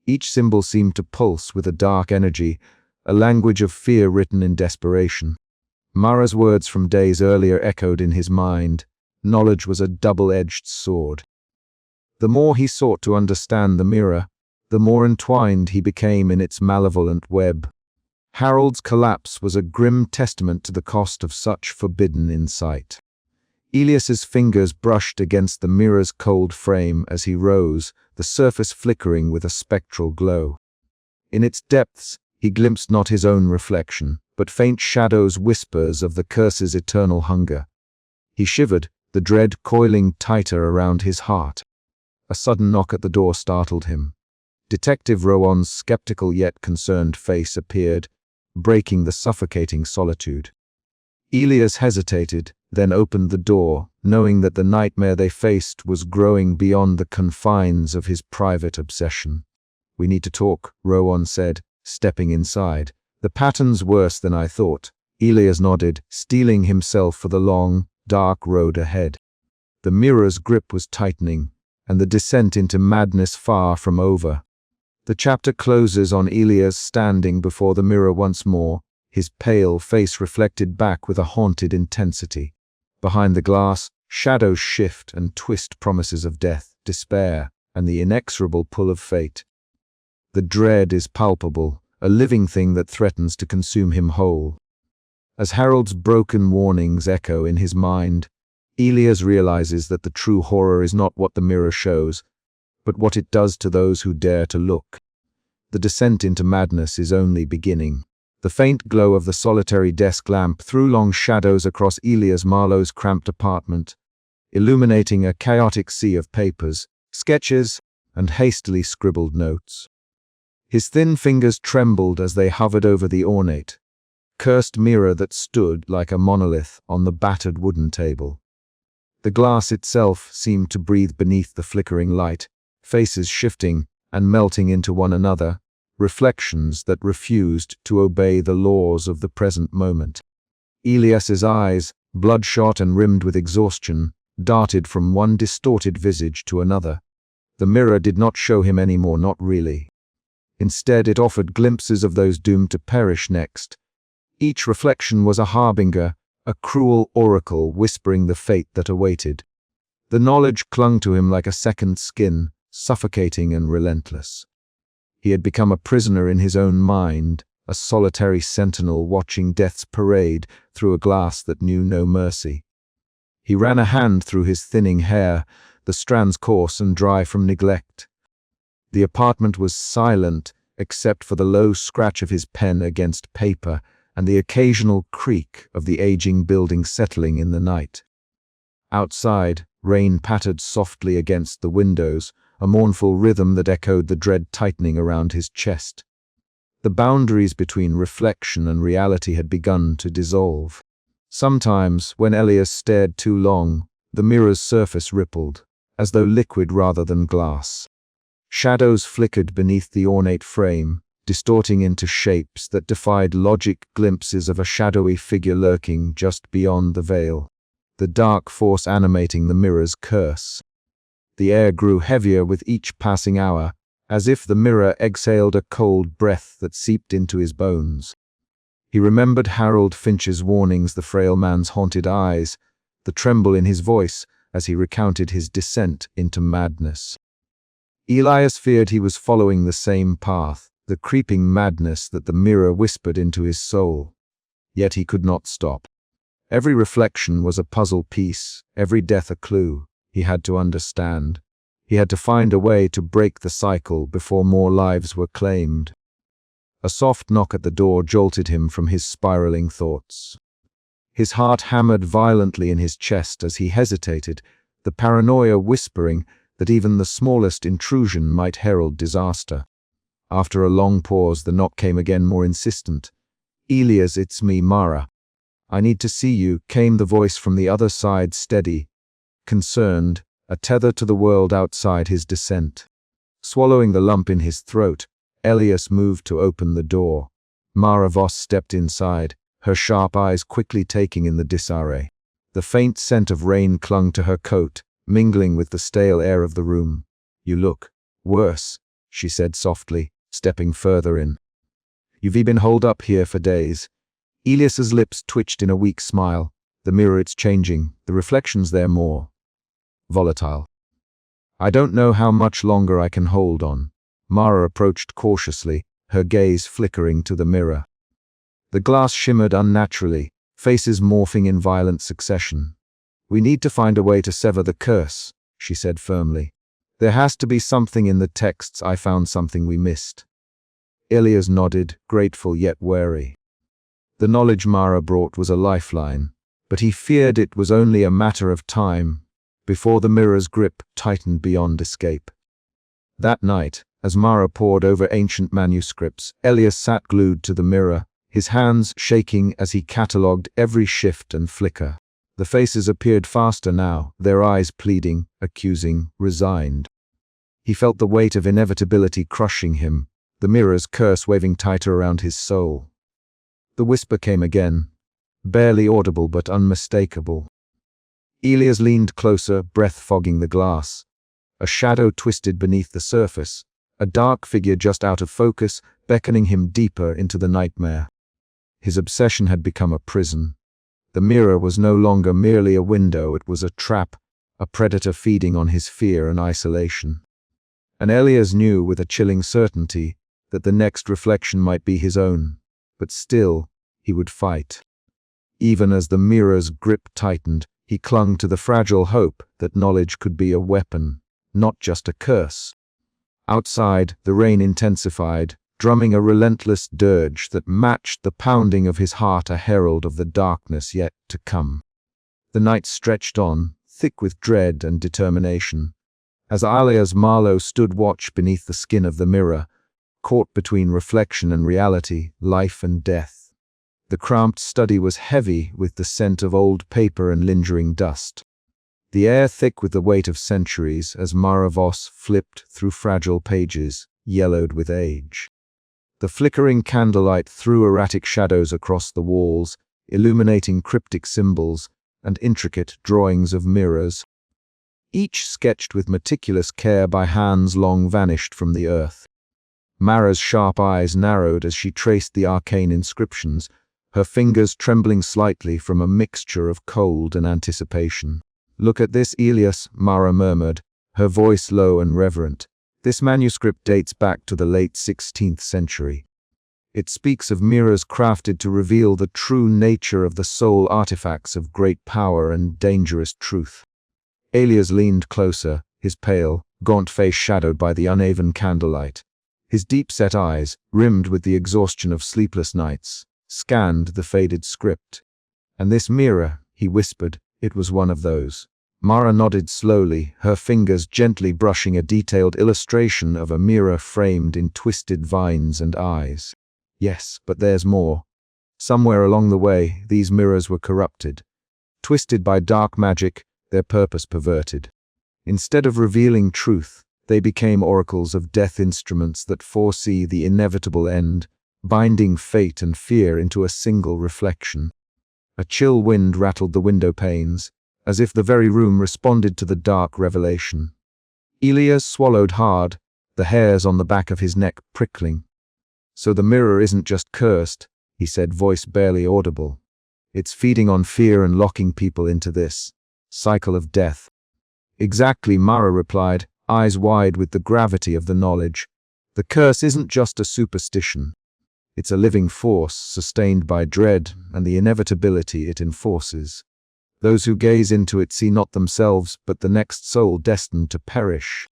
Each symbol seemed to pulse with a dark energy, a language of fear written in desperation. Mara's words from days earlier echoed in his mind. Knowledge was a double-edged sword. The more he sought to understand the mirror, the more entwined he became in its malevolent web. Harold's collapse was a grim testament to the cost of such forbidden insight. Elias's fingers brushed against the mirror's cold frame as he rose, the surface flickering with a spectral glow. In its depths, he glimpsed not his own reflection, but faint shadows, whispers of the curse's eternal hunger. He shivered, the dread coiling tighter around his heart. A sudden knock at the door startled him. Detective Rowan's skeptical yet concerned face appeared, breaking the suffocating solitude. Elias hesitated, then opened the door, knowing that the nightmare they faced was growing beyond the confines of his private obsession. "We need to talk," Rowan said, stepping inside. "The pattern's worse than I thought." Elias nodded, steeling himself for the long, dark road ahead. The mirror's grip was tightening, and the descent into madness far from over. The chapter closes on Elias standing before the mirror once more, his pale face reflected back with a haunted intensity. Behind the glass, shadows shift and twist promises of death, despair, and the inexorable pull of fate. The dread is palpable, a living thing that threatens to consume him whole. As Harold's broken warnings echo in his mind, Elias realizes that the true horror is not what the mirror shows, but what it does to those who dare to look. The descent into madness is only beginning. The faint glow of the solitary desk lamp threw long shadows across Elias Marlowe's cramped apartment, illuminating a chaotic sea of papers, sketches, and hastily scribbled notes. His thin fingers trembled as they hovered over the ornate, cursed mirror that stood like a monolith on the battered wooden table. The glass itself seemed to breathe beneath the flickering light, faces shifting and melting into one another, reflections that refused to obey the laws of the present moment. Elias's eyes, bloodshot and rimmed with exhaustion, darted from one distorted visage to another. The mirror did not show him any more, not really. Instead, it offered glimpses of those doomed to perish next. Each reflection was a harbinger, a cruel oracle whispering the fate that awaited. The knowledge clung to him like a second skin, suffocating and relentless. He had become a prisoner in his own mind, a solitary sentinel watching death's parade through a glass that knew no mercy. He ran a hand through his thinning hair, the strands coarse and dry from neglect. The apartment was silent, except for the low scratch of his pen against paper and the occasional creak of the aging building settling in the night. Outside, rain pattered softly against the windows, a mournful rhythm that echoed the dread tightening around his chest. The boundaries between reflection and reality had begun to dissolve. Sometimes, when Elias stared too long, the mirror's surface rippled, as though liquid rather than glass. Shadows flickered beneath the ornate frame, distorting into shapes that defied logic, glimpses of a shadowy figure lurking just beyond the veil, the dark force animating the mirror's curse. The air grew heavier with each passing hour, as if the mirror exhaled a cold breath that seeped into his bones. He remembered Harold Finch's warnings, the frail man's haunted eyes, the tremble in his voice as he recounted his descent into madness. Elias feared he was following the same path, the creeping madness that the mirror whispered into his soul. Yet he could not stop. Every reflection was a puzzle piece, every death a clue. He had to understand. He had to find a way to break the cycle before more lives were claimed. A soft knock at the door jolted him from his spiraling thoughts. His heart hammered violently in his chest as he hesitated, the paranoia whispering that even the smallest intrusion might herald disaster. After a long pause, the knock came again, more insistent. "Elias, it's me, Mara. I need to see you," came the voice from the other side, steady, concerned, a tether to the world outside his descent. Swallowing the lump in his throat, Elias moved to open the door. Mara Voss stepped inside, her sharp eyes quickly taking in the disarray. The faint scent of rain clung to her coat, mingling with the stale air of the room. "You look worse," she said softly, stepping further in. "You've been holed up here for days." Elias's lips twitched in a weak smile. The mirror, it's changing, the reflections there more volatile. "I don't know how much longer I can hold on." Mara approached cautiously, her gaze flickering to the mirror. The glass shimmered unnaturally, faces morphing in violent succession. "We need to find a way to sever the curse," she said firmly. "There has to be something in the texts. I found something we missed." Elias nodded, grateful yet wary. The knowledge Mara brought was a lifeline, but he feared it was only a matter of time before the mirror's grip tightened beyond escape. That night, as Mara pored over ancient manuscripts, Elias sat glued to the mirror, his hands shaking as he catalogued every shift and flicker. The faces appeared faster now, their eyes pleading, accusing, resigned. He felt the weight of inevitability crushing him, the mirror's curse waving tighter around his soul. The whisper came again, barely audible but unmistakable. Elias leaned closer, breath fogging the glass. A shadow twisted beneath the surface, a dark figure just out of focus, beckoning him deeper into the nightmare. His obsession had become a prison. The mirror was no longer merely a window, it was a trap, a predator feeding on his fear and isolation. And Elias knew with a chilling certainty that the next reflection might be his own, but still, he would fight. Even as the mirror's grip tightened, he clung to the fragile hope that knowledge could be a weapon, not just a curse. Outside, the rain intensified, drumming a relentless dirge that matched the pounding of his heart, a herald of the darkness yet to come. The night stretched on, thick with dread and determination. As Elias Marlowe stood watch beneath the skin of the mirror, caught between reflection and reality, life and death. The cramped study was heavy with the scent of old paper and lingering dust. the air thick with the weight of centuries as Mara Voss flipped through fragile pages, yellowed with age. The flickering candlelight threw erratic shadows across the walls, illuminating cryptic symbols and intricate drawings of mirrors, each sketched with meticulous care by hands long vanished from the earth. Mara's sharp eyes narrowed as she traced the arcane inscriptions, her fingers trembling slightly from a mixture of cold and anticipation. "Look at this, Elias," Mara murmured, her voice low and reverent. "This manuscript dates back to the late 16th century. It speaks of mirrors crafted to reveal the true nature of the soul artifacts of great power and dangerous truth." Elias leaned closer, his pale, gaunt face shadowed by the uneven candlelight. His deep-set eyes, rimmed with the exhaustion of sleepless nights, scanned the faded script. "And this mirror," he whispered, "it was one of those." Mara nodded slowly, her fingers gently brushing a detailed illustration of a mirror framed in twisted vines and eyes. "Yes, but there's more. Somewhere along the way, these mirrors were corrupted. Twisted by dark magic, their purpose perverted. Instead of revealing truth, they became oracles of death, instruments that foresee the inevitable end, binding fate and fear into a single reflection." A chill wind rattled the window panes, as if the very room responded to the dark revelation. Elias swallowed hard, the hairs on the back of his neck prickling. "So the mirror isn't just cursed," he said, voice barely audible. "It's feeding on fear and locking people into this cycle of death." "Exactly," Mara replied, eyes wide with the gravity of the knowledge. "The curse isn't just a superstition. It's a living force, sustained by dread and the inevitability it enforces. Those who gaze into it see not themselves, but the next soul destined to perish.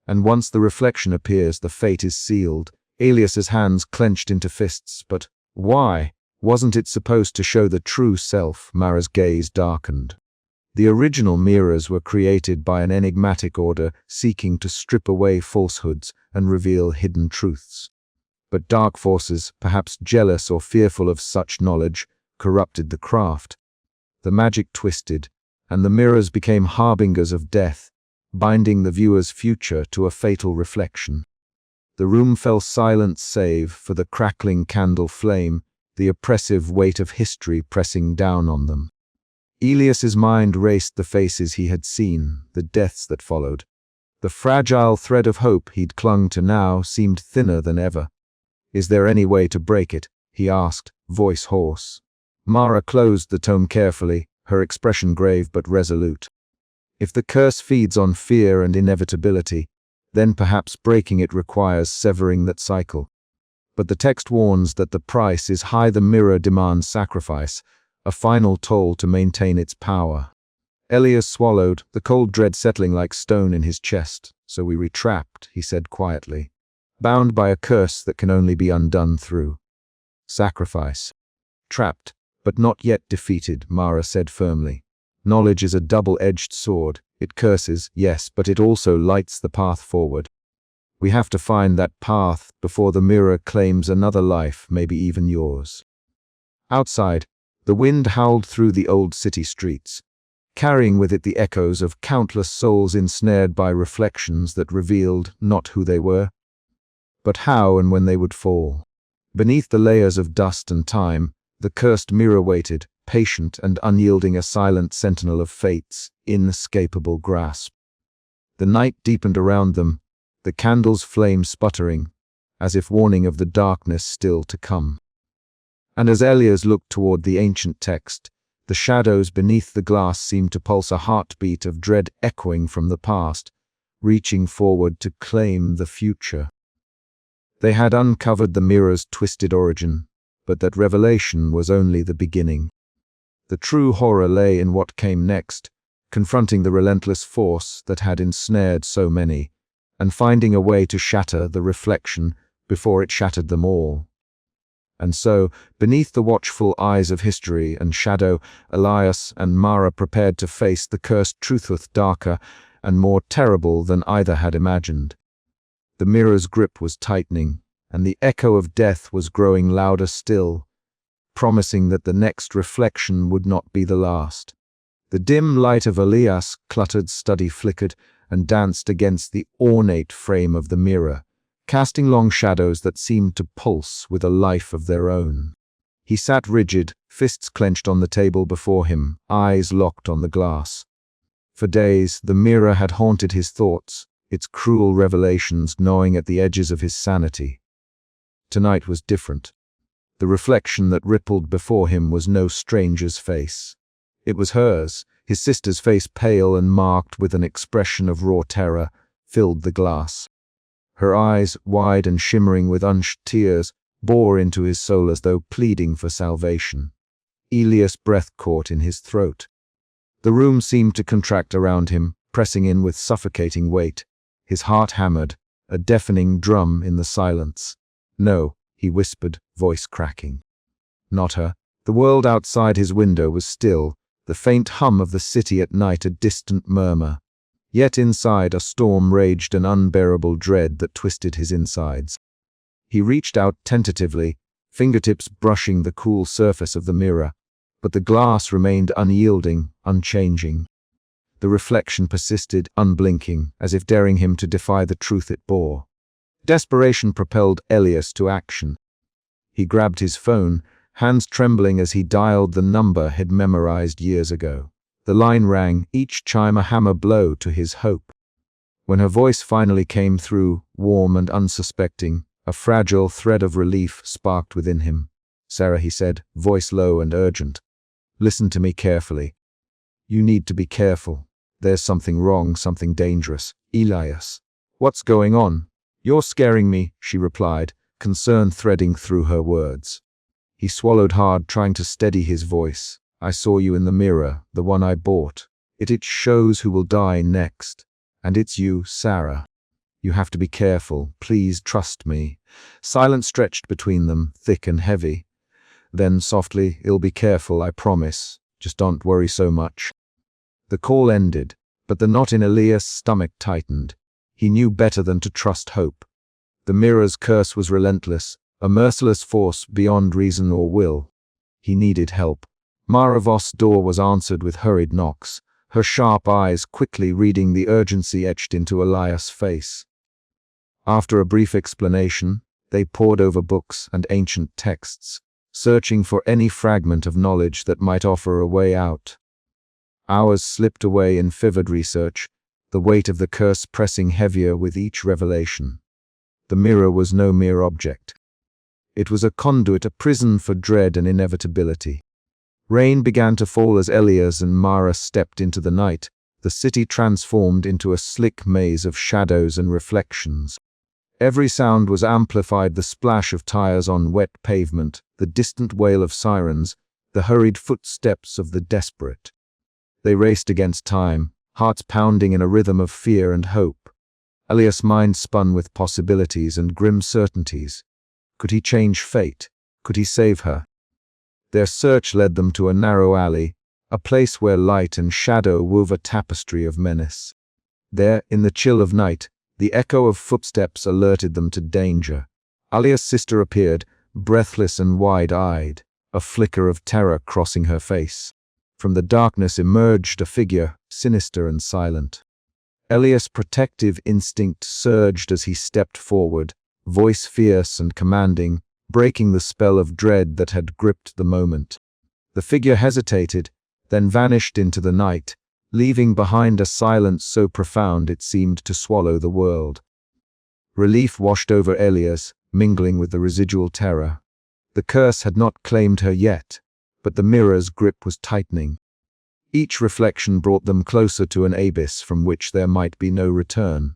And once the reflection appears, the fate is sealed." Elias's hands clenched into fists. "But why? Wasn't it supposed to show the true self?" Mara's gaze darkened. "The original mirrors were created by an enigmatic order seeking to strip away falsehoods and reveal hidden truths. But dark forces, perhaps jealous or fearful of such knowledge, corrupted the craft. The magic twisted, and the mirrors became harbingers of death, binding the viewer's future to a fatal reflection." The room fell silent save for the crackling candle flame, the oppressive weight of history pressing down on them. Elias's mind raced the faces he had seen, the deaths that followed. The fragile thread of hope he'd clung to now seemed thinner than ever. "Is there any way to break it?" he asked, voice hoarse. Mara closed the tome carefully, her expression grave but resolute. "If the curse feeds on fear and inevitability, then perhaps breaking it requires severing that cycle. But the text warns that the price is high. The mirror demands sacrifice, a final toll to maintain its power." Elias swallowed, the cold dread settling like stone in his chest. "So we retrapped," he said quietly, "bound by a curse that can only be undone through sacrifice." "Trapped, but not yet defeated," Mara said firmly. "Knowledge is a double-edged sword. It curses, yes, but it also lights the path forward. We have to find that path before the mirror claims another life, maybe even yours." Outside, the wind howled through the old city streets, carrying with it the echoes of countless souls ensnared by reflections that revealed not who they were, but how and when they would fall. Beneath the layers of dust and time, the cursed mirror waited, patient and unyielding, a silent sentinel of fate's inescapable grasp. The night deepened around them, the candle's flame sputtering, as if warning of the darkness still to come. And as Elias looked toward the ancient text, the shadows beneath the glass seemed to pulse, a heartbeat of dread echoing from the past, reaching forward to claim the future. They had uncovered the mirror's twisted origin, but that revelation was only the beginning. The true horror lay in what came next, confronting the relentless force that had ensnared so many, and finding a way to shatter the reflection before it shattered them all. And so, beneath the watchful eyes of history and shadow, Elias and Mara prepared to face the cursed truth, darker and more terrible than either had imagined. The mirror's grip was tightening, and the echo of death was growing louder still, promising that the next reflection would not be the last. The dim light of Elias' cluttered study flickered and danced against the ornate frame of the mirror, casting long shadows that seemed to pulse with a life of their own. He sat rigid, fists clenched on the table before him, eyes locked on the glass. For days, the mirror had haunted his thoughts, its cruel revelations gnawing at the edges of his sanity. Tonight was different. The reflection that rippled before him was no stranger's face. It was hers. His sister's face, pale and marked with an expression of raw terror, filled the glass. Her eyes, wide and shimmering with unshed tears, bore into his soul as though pleading for salvation. Elias' breath caught in his throat. The room seemed to contract around him, pressing in with suffocating weight. His heart hammered, a deafening drum in the silence. "No," he whispered, voice cracking. Not her. The world outside his window was still, the faint hum of the city at night a distant murmur. Yet inside a storm raged, an unbearable dread that twisted his insides. He reached out tentatively, fingertips brushing the cool surface of the mirror, but the glass remained unyielding, unchanging. The reflection persisted, unblinking, as if daring him to defy the truth it bore. Desperation propelled Elias to action. He grabbed his phone, hands trembling as he dialed the number he'd memorized years ago. The line rang, each chime a hammer blow to his hope. When her voice finally came through, warm and unsuspecting, a fragile thread of relief sparked within him. "Sarah," he said, voice low and urgent. "Listen to me carefully. You need to be careful. There's something wrong, something dangerous. Elias." "What's going on?" "You're scaring me," she replied, concern threading through her words. He swallowed hard, trying to steady his voice. "I saw you in the mirror, the one I bought. It shows who will die next. And it's you, Sarah. You have to be careful. Please trust me." Silence stretched between them, thick and heavy. Then softly, "I'll be careful, I promise. Just don't worry so much." The call ended, but the knot in Elias' stomach tightened. He knew better than to trust hope. The mirror's curse was relentless, a merciless force beyond reason or will. He needed help. Mara Voss's door was answered with hurried knocks, her sharp eyes quickly reading the urgency etched into Elias' face. After a brief explanation, they pored over books and ancient texts, searching for any fragment of knowledge that might offer a way out. Hours slipped away in fevered research, the weight of the curse pressing heavier with each revelation. The mirror was no mere object. It was a conduit, a prison for dread and inevitability. Rain began to fall as Elias and Mara stepped into the night, the city transformed into a slick maze of shadows and reflections. Every sound was amplified, the splash of tires on wet pavement, the distant wail of sirens, the hurried footsteps of the desperate. They raced against time, hearts pounding in a rhythm of fear and hope. Elias' mind spun with possibilities and grim certainties. Could he change fate? Could he save her? Their search led them to a narrow alley, a place where light and shadow wove a tapestry of menace. There, in the chill of night, the echo of footsteps alerted them to danger. Elias' sister appeared, breathless and wide-eyed, a flicker of terror crossing her face. From the darkness emerged a figure, sinister and silent. Elias' protective instinct surged as he stepped forward, voice fierce and commanding, breaking the spell of dread that had gripped the moment. The figure hesitated, then vanished into the night, leaving behind a silence so profound it seemed to swallow the world. Relief washed over Elias, mingling with the residual terror. The curse had not claimed her yet, but the mirror's grip was tightening. Each reflection brought them closer to an abyss from which there might be no return.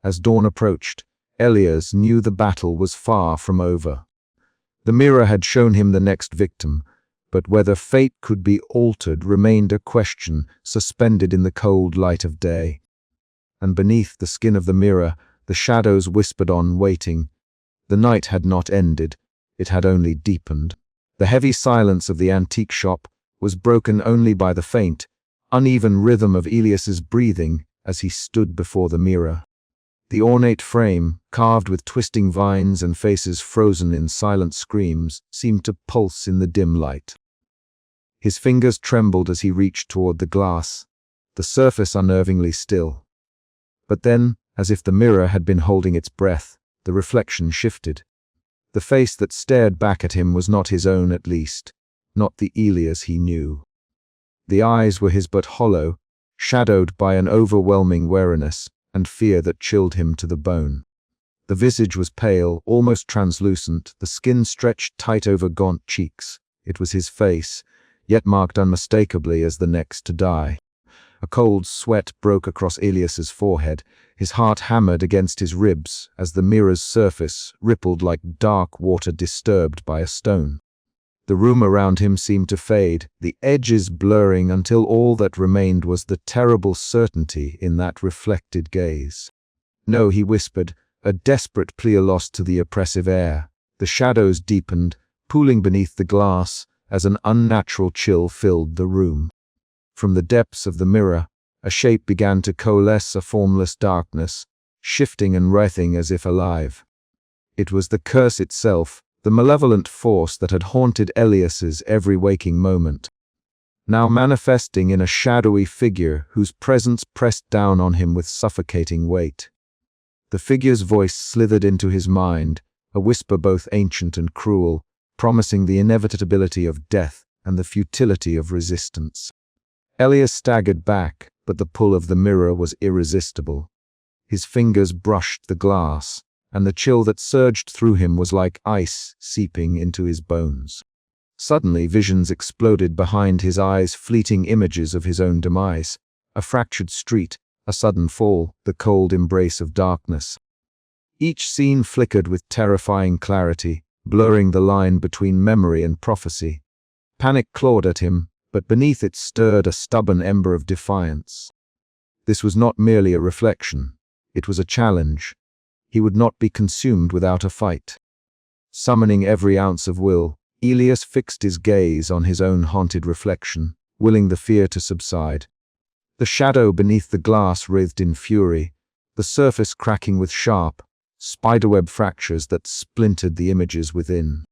As dawn approached, Elias knew the battle was far from over. The mirror had shown him the next victim, but whether fate could be altered remained a question suspended in the cold light of day. And beneath the skin of the mirror, the shadows whispered on, waiting. The night had not ended, it had only deepened. The heavy silence of the antique shop was broken only by the faint, uneven rhythm of Elias's breathing as he stood before the mirror. The ornate frame, carved with twisting vines and faces frozen in silent screams, seemed to pulse in the dim light. His fingers trembled as he reached toward the glass, the surface unnervingly still. But then, as if the mirror had been holding its breath, the reflection shifted. The face that stared back at him was not his own, at least, not the Elias he knew. The eyes were his, but hollow, shadowed by an overwhelming wariness and fear that chilled him to the bone. The visage was pale, almost translucent, the skin stretched tight over gaunt cheeks. It was his face, yet marked unmistakably as the next to die. A cold sweat broke across Elias's forehead, his heart hammered against his ribs as the mirror's surface rippled like dark water disturbed by a stone. The room around him seemed to fade, the edges blurring until all that remained was the terrible certainty in that reflected gaze. "No," he whispered, a desperate plea lost to the oppressive air. The shadows deepened, pooling beneath the glass as an unnatural chill filled the room. From the depths of the mirror, a shape began to coalesce, a formless darkness, shifting and writhing as if alive. It was the curse itself, the malevolent force that had haunted Elias's every waking moment, now manifesting in a shadowy figure whose presence pressed down on him with suffocating weight. The figure's voice slithered into his mind, a whisper both ancient and cruel, promising the inevitability of death and the futility of resistance. Elias staggered back, but the pull of the mirror was irresistible. His fingers brushed the glass, and the chill that surged through him was like ice seeping into his bones. Suddenly, visions exploded behind his eyes, fleeting images of his own demise. A fractured street, a sudden fall, the cold embrace of darkness. Each scene flickered with terrifying clarity, blurring the line between memory and prophecy. Panic clawed at him, but beneath it stirred a stubborn ember of defiance. This was not merely a reflection. It was a challenge. He would not be consumed without a fight. Summoning every ounce of will, Elias fixed his gaze on his own haunted reflection, willing the fear to subside. The shadow beneath the glass writhed in fury, the surface cracking with sharp, spiderweb fractures that splintered the images within.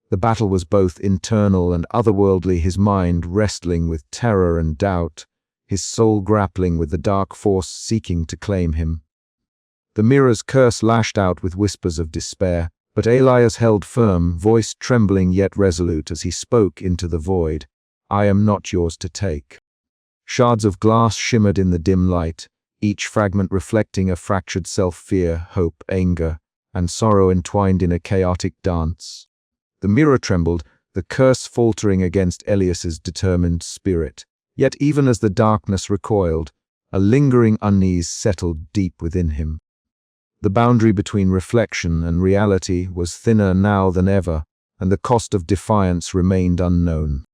The battle was both internal and otherworldly, his mind wrestling with terror and doubt, his soul grappling with the dark force seeking to claim him. The mirror's curse lashed out with whispers of despair, but Elias held firm, voice trembling yet resolute as he spoke into the void. "I am not yours to take." Shards of glass shimmered in the dim light, each fragment reflecting a fractured self-fear, hope, anger, and sorrow entwined in a chaotic dance. The mirror trembled, the curse faltering against Elias's determined spirit. Yet even as the darkness recoiled, a lingering unease settled deep within him. The boundary between reflection and reality was thinner now than ever, and the cost of defiance remained unknown.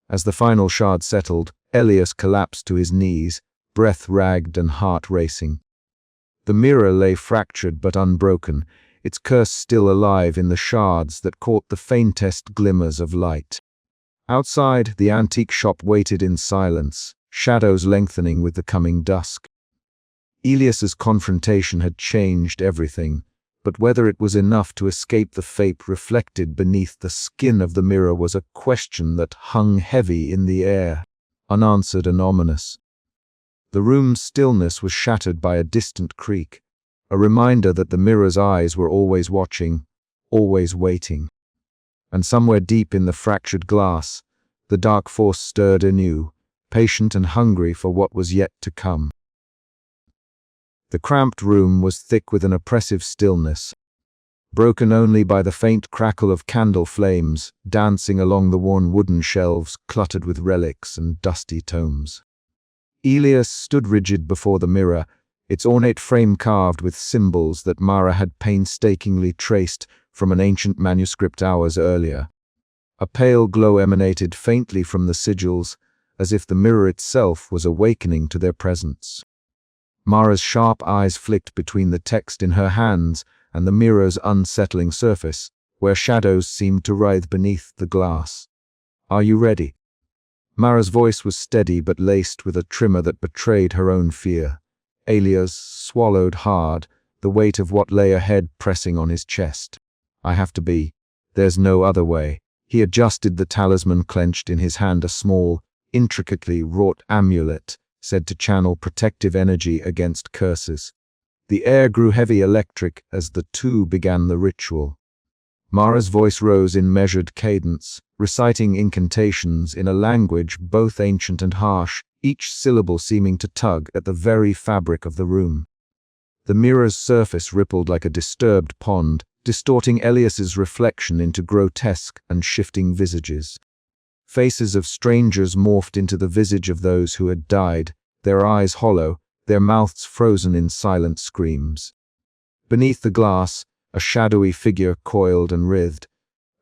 As the final shard settled, Elias collapsed to his knees, breath ragged and heart racing. The mirror lay fractured but unbroken, its curse still alive in the shards that caught the faintest glimmers of light. Outside, the antique shop waited in silence, shadows lengthening with the coming dusk. Elias's confrontation had changed everything, but whether it was enough to escape the fate reflected beneath the skin of the mirror was a question that hung heavy in the air, unanswered and ominous. The room's stillness was shattered by a distant creak, a reminder that the mirror's eyes were always watching, always waiting. And somewhere deep in the fractured glass, the dark force stirred anew, patient and hungry for what was yet to come. The cramped room was thick with an oppressive stillness, broken only by the faint crackle of candle flames dancing along the worn wooden shelves cluttered with relics and dusty tomes. Elias stood rigid before the mirror, its ornate frame carved with symbols that Mara had painstakingly traced from an ancient manuscript hours earlier. A pale glow emanated faintly from the sigils, as if the mirror itself was awakening to their presence. Mara's sharp eyes flicked between the text in her hands and the mirror's unsettling surface, where shadows seemed to writhe beneath the glass. "Are you ready?" Mara's voice was steady but laced with a tremor that betrayed her own fear. Elias swallowed hard, the weight of what lay ahead pressing on his chest. "I have to be. There's no other way." He adjusted the talisman clenched in his hand, a small, intricately wrought amulet, said to channel protective energy against curses. The air grew heavy electric as the two began the ritual. Mara's voice rose in measured cadence, reciting incantations in a language both ancient and harsh, each syllable seeming to tug at the very fabric of the room. The mirror's surface rippled like a disturbed pond, distorting Elias's reflection into grotesque and shifting visages. Faces of strangers morphed into the visage of those who had died, their eyes hollow, their mouths frozen in silent screams. Beneath the glass, a shadowy figure coiled and writhed,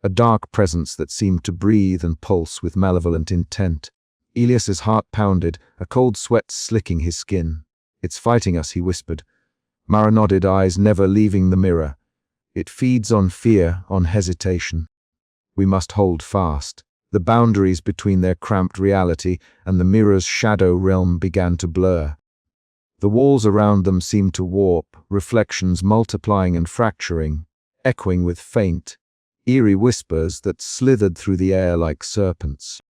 a dark presence that seemed to breathe and pulse with malevolent intent. Elias's heart pounded, a cold sweat slicking his skin. "It's fighting us," he whispered. Mara nodded, eyes never leaving the mirror. "It feeds on fear, on hesitation. We must hold fast." The boundaries between their cramped reality and the mirror's shadow realm began to blur. The walls around them seemed to warp, reflections multiplying and fracturing, echoing with faint, eerie whispers that slithered through the air like serpents.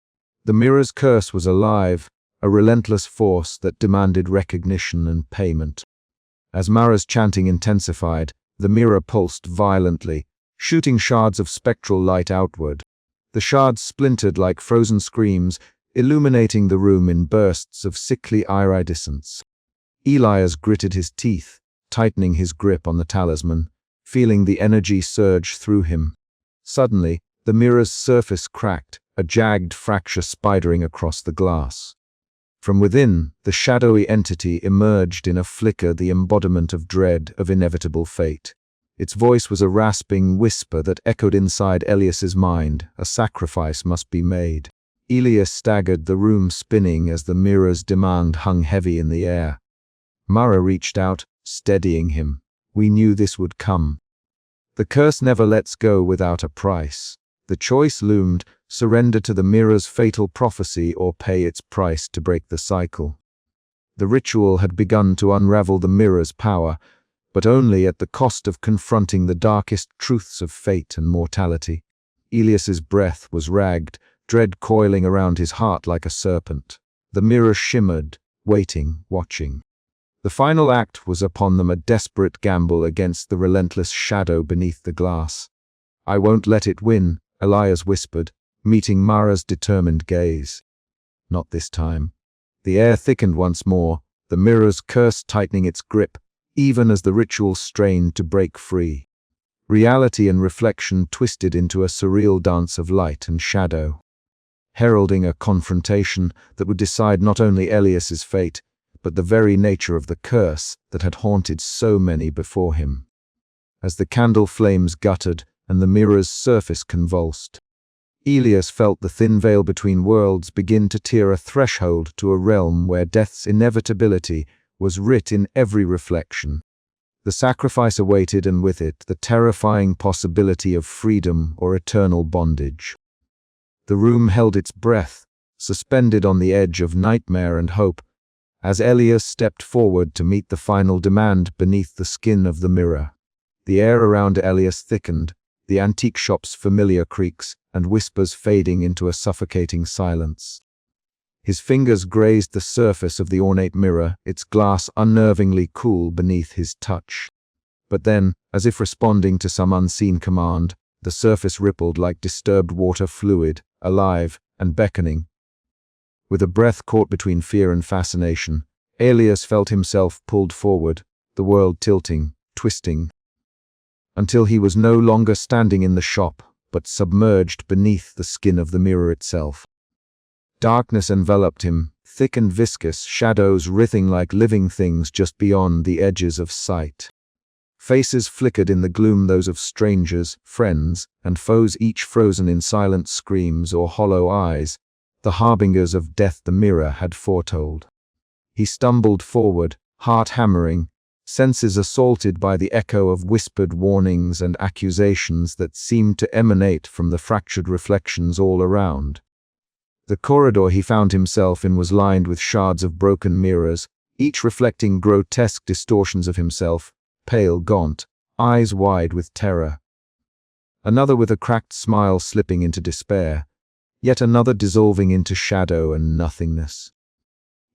The mirror's curse was alive, a relentless force that demanded recognition and payment. As Mara's chanting intensified, the mirror pulsed violently, shooting shards of spectral light outward. The shards splintered like frozen screams, illuminating the room in bursts of sickly iridescence. Elias gritted his teeth, tightening his grip on the talisman, feeling the energy surge through him. Suddenly, the mirror's surface cracked, a jagged fracture spidering across the glass. From within, the shadowy entity emerged in a flicker, the embodiment of dread, of inevitable fate. Its voice was a rasping whisper that echoed inside Elias's mind. A sacrifice must be made. Elias staggered, the room spinning as the mirror's demand hung heavy in the air. Mara reached out, steadying him. "We knew this would come. The curse never lets go without a price." The choice loomed: surrender to the mirror's fatal prophecy or pay its price to break the cycle. The ritual had begun to unravel the mirror's power, but only at the cost of confronting the darkest truths of fate and mortality. Elias's breath was ragged, dread coiling around his heart like a serpent. The mirror shimmered, waiting, watching. The final act was upon them, a desperate gamble against the relentless shadow beneath the glass. "I won't let it win," Elias whispered, meeting Mara's determined gaze. "Not this time." The air thickened once more, the mirror's curse tightening its grip, even as the ritual strained to break free. Reality and reflection twisted into a surreal dance of light and shadow, heralding a confrontation that would decide not only Elias's fate, but the very nature of the curse that had haunted so many before him. As the candle flames guttered and the mirror's surface convulsed, Elias felt the thin veil between worlds begin to tear, a threshold to a realm where death's inevitability was writ in every reflection. The sacrifice awaited, and with it, the terrifying possibility of freedom or eternal bondage. The room held its breath, suspended on the edge of nightmare and hope, as Elias stepped forward to meet the final demand beneath the skin of the mirror. The air around Elias thickened, the antique shop's familiar creaks and whispers fading into a suffocating silence. His fingers grazed the surface of the ornate mirror, its glass unnervingly cool beneath his touch. But then, as if responding to some unseen command, the surface rippled like disturbed water fluid, alive and beckoning. With a breath caught between fear and fascination, Elias felt himself pulled forward, the world tilting, twisting, until he was no longer standing in the shop, but submerged beneath the skin of the mirror itself. Darkness enveloped him, thick and viscous, shadows writhing like living things just beyond the edges of sight. Faces flickered in the gloom, those of strangers, friends, and foes, each frozen in silent screams or hollow eyes, the harbingers of death the mirror had foretold. He stumbled forward, heart hammering, senses assaulted by the echo of whispered warnings and accusations that seemed to emanate from the fractured reflections all around. The corridor he found himself in was lined with shards of broken mirrors, each reflecting grotesque distortions of himself, pale, gaunt, eyes wide with terror. another with a cracked smile slipping into despair, yet another dissolving into shadow and nothingness.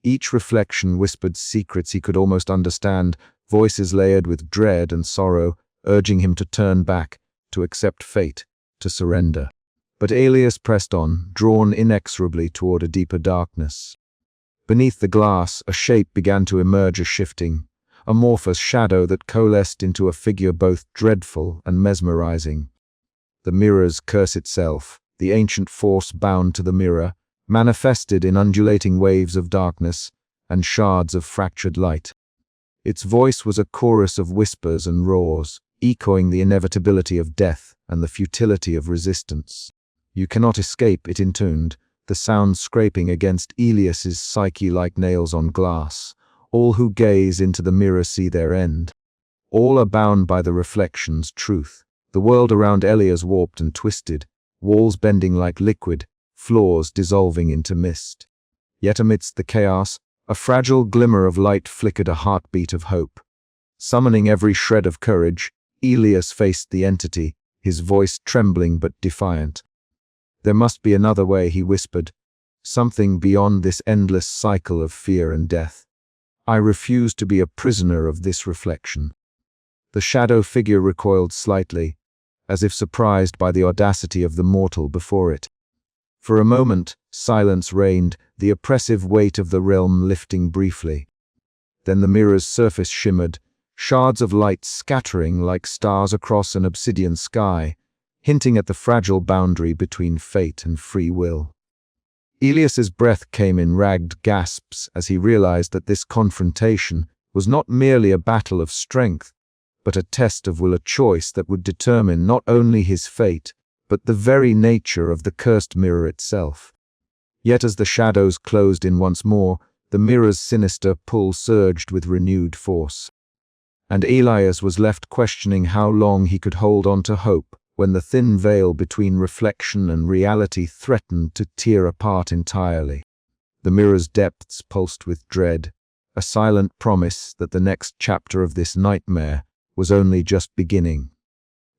Each reflection whispered secrets he could almost understand, voices layered with dread and sorrow, urging him to turn back, to accept fate, to surrender. But Alias pressed on, drawn inexorably toward a deeper darkness. Beneath the glass, a shape began to emerge, a shifting, amorphous shadow that coalesced into a figure both dreadful and mesmerizing. The mirror's curse itself, the ancient force bound to the mirror, manifested in undulating waves of darkness and shards of fractured light. Its voice was a chorus of whispers and roars, echoing the inevitability of death and the futility of resistance. "You cannot escape," it intoned, the sound scraping against Elias's psyche like nails on glass. "All who gaze into the mirror see their end. All are bound by the reflection's truth." The world around Elias warped and twisted, walls bending like liquid, floors dissolving into mist. Yet amidst the chaos, a fragile glimmer of light flickered, a heartbeat of hope. Summoning every shred of courage, Elias faced the entity, his voice trembling but defiant. "There must be another way," he whispered, "something beyond this endless cycle of fear and death. I refuse to be a prisoner of this reflection." The shadow figure recoiled slightly, as if surprised by the audacity of the mortal before it. For a moment, silence reigned, the oppressive weight of the realm lifting briefly. Then the mirror's surface shimmered, shards of light scattering like stars across an obsidian sky, hinting at the fragile boundary between fate and free will. Elias's breath came in ragged gasps as he realized that this confrontation was not merely a battle of strength, but a test of will, a choice that would determine not only his fate, but the very nature of the cursed mirror itself. Yet as the shadows closed in once more, the mirror's sinister pull surged with renewed force. And Elias was left questioning how long he could hold on to hope when the thin veil between reflection and reality threatened to tear apart entirely. The mirror's depths pulsed with dread, a silent promise that the next chapter of this nightmare was only just beginning.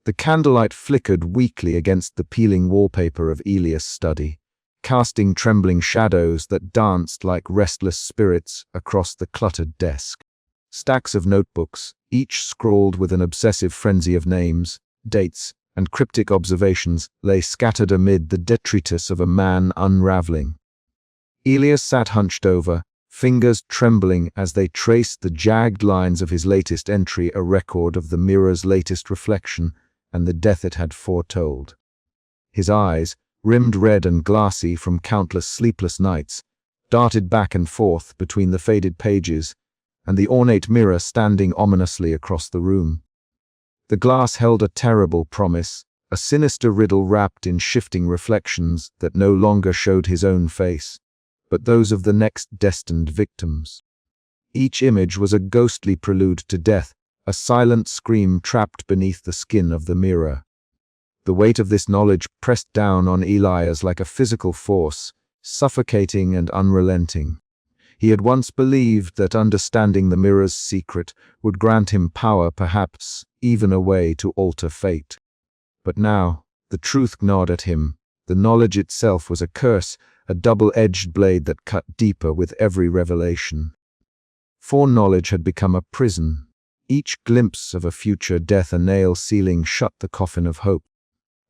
The candlelight flickered weakly against the peeling wallpaper of Elias' study, casting trembling shadows that danced like restless spirits across the cluttered desk. Stacks of notebooks, each scrawled with an obsessive frenzy of names, dates, and cryptic observations, lay scattered amid the detritus of a man unraveling. Elias sat hunched over, fingers trembling as they traced the jagged lines of his latest entry, a record of the mirror's latest reflection and the death it had foretold. His eyes, rimmed red and glassy from countless sleepless nights, darted back and forth between the faded pages and the ornate mirror standing ominously across the room. The glass held a terrible promise, a sinister riddle wrapped in shifting reflections that no longer showed his own face, but those of the next destined victims. Each image was a ghostly prelude to death, a silent scream trapped beneath the skin of the mirror. The weight of this knowledge pressed down on Elias like a physical force, suffocating and unrelenting. He had once believed that understanding the mirror's secret would grant him power, perhaps even a way to alter fate. But now, the truth gnawed at him. The knowledge itself was a curse, a double-edged blade that cut deeper with every revelation. Foreknowledge had become a prison. Each glimpse of a future death, a nail sealing shut the coffin of hope.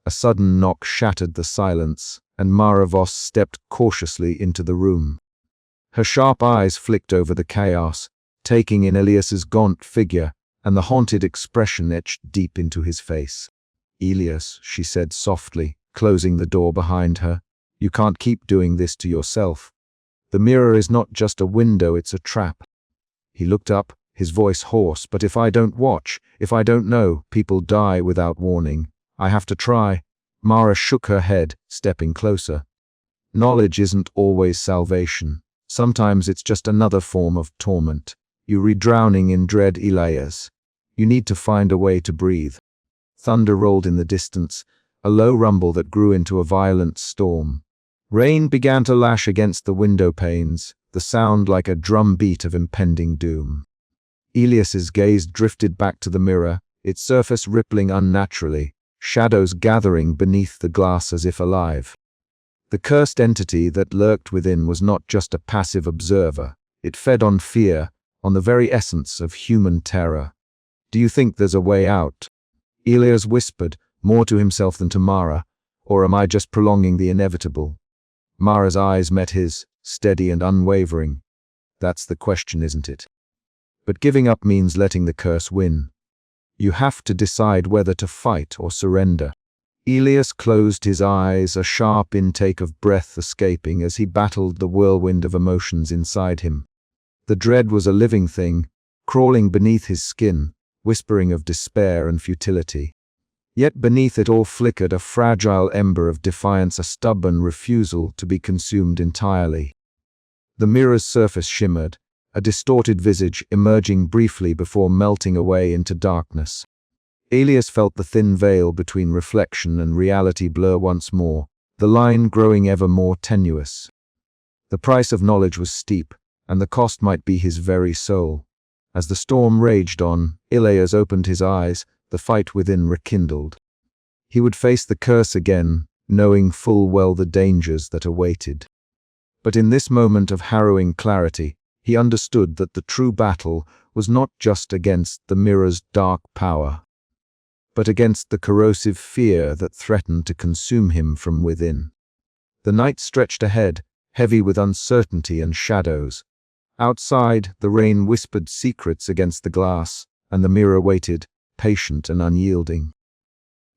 A sudden knock shattered the silence, and Mara Voss stepped cautiously into the room. Her sharp eyes flicked over the chaos, taking in Elias's gaunt figure and the haunted expression etched deep into his face. "Elias," she said softly, closing the door behind her, "you can't keep doing this to yourself. The mirror is not just a window, it's a trap." He looked up, his voice hoarse. "But if I don't watch, if I don't know, people die without warning. I have to try." Mara shook her head, stepping closer. "Knowledge isn't always salvation. Sometimes it's just another form of torment. You read drowning in dread, Elias. You need to find a way to breathe." Thunder rolled in the distance, a low rumble that grew into a violent storm. Rain began to lash against the window panes, the sound like a drumbeat of impending doom. Elias's gaze drifted back to the mirror, its surface rippling unnaturally, shadows gathering beneath the glass as if alive. The cursed entity that lurked within was not just a passive observer. It fed on fear, on the very essence of human terror. "Do you think there's a way out?" Elias whispered, more to himself than to Mara. "Or am I just prolonging the inevitable?" Mara's eyes met his, steady and unwavering. "That's the question, isn't it? But giving up means letting the curse win. You have to decide whether to fight or surrender." Elias closed his eyes, a sharp intake of breath escaping as he battled the whirlwind of emotions inside him. The dread was a living thing, crawling beneath his skin, whispering of despair and futility. Yet beneath it all flickered a fragile ember of defiance, a stubborn refusal to be consumed entirely. The mirror's surface shimmered, a distorted visage emerging briefly before melting away into darkness. Elias felt the thin veil between reflection and reality blur once more, the line growing ever more tenuous. The price of knowledge was steep, and the cost might be his very soul. As the storm raged on, Elias opened his eyes, the fight within rekindled. He would face the curse again, knowing full well the dangers that awaited. But in this moment of harrowing clarity, he understood that the true battle was not just against the mirror's dark power, but against the corrosive fear that threatened to consume him from within. The night stretched ahead, heavy with uncertainty and shadows. Outside, the rain whispered secrets against the glass, and the mirror waited, patient and unyielding.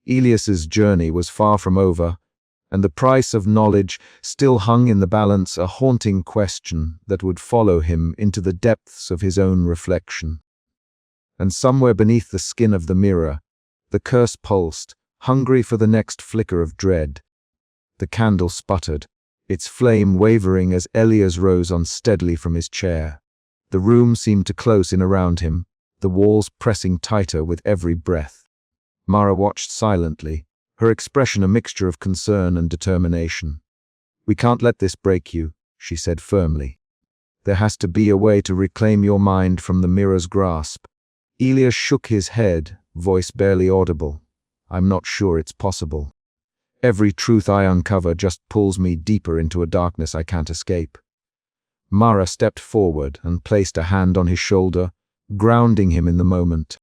Elias's journey was far from over, and the price of knowledge still hung in the balance, a haunting question that would follow him into the depths of his own reflection. And somewhere beneath the skin of the mirror, the curse pulsed, hungry for the next flicker of dread. The candle sputtered, its flame wavering as Elias rose unsteadily from his chair. The room seemed to close in around him, the walls pressing tighter with every breath. Mara watched silently, her expression a mixture of concern and determination. "We can't let this break you," she said firmly. "There has to be a way to reclaim your mind from the mirror's grasp." Elias shook his head, voice barely audible. "I'm not sure it's possible. Every truth I uncover just pulls me deeper into a darkness I can't escape." Mara stepped forward and placed a hand on his shoulder, grounding him in the moment.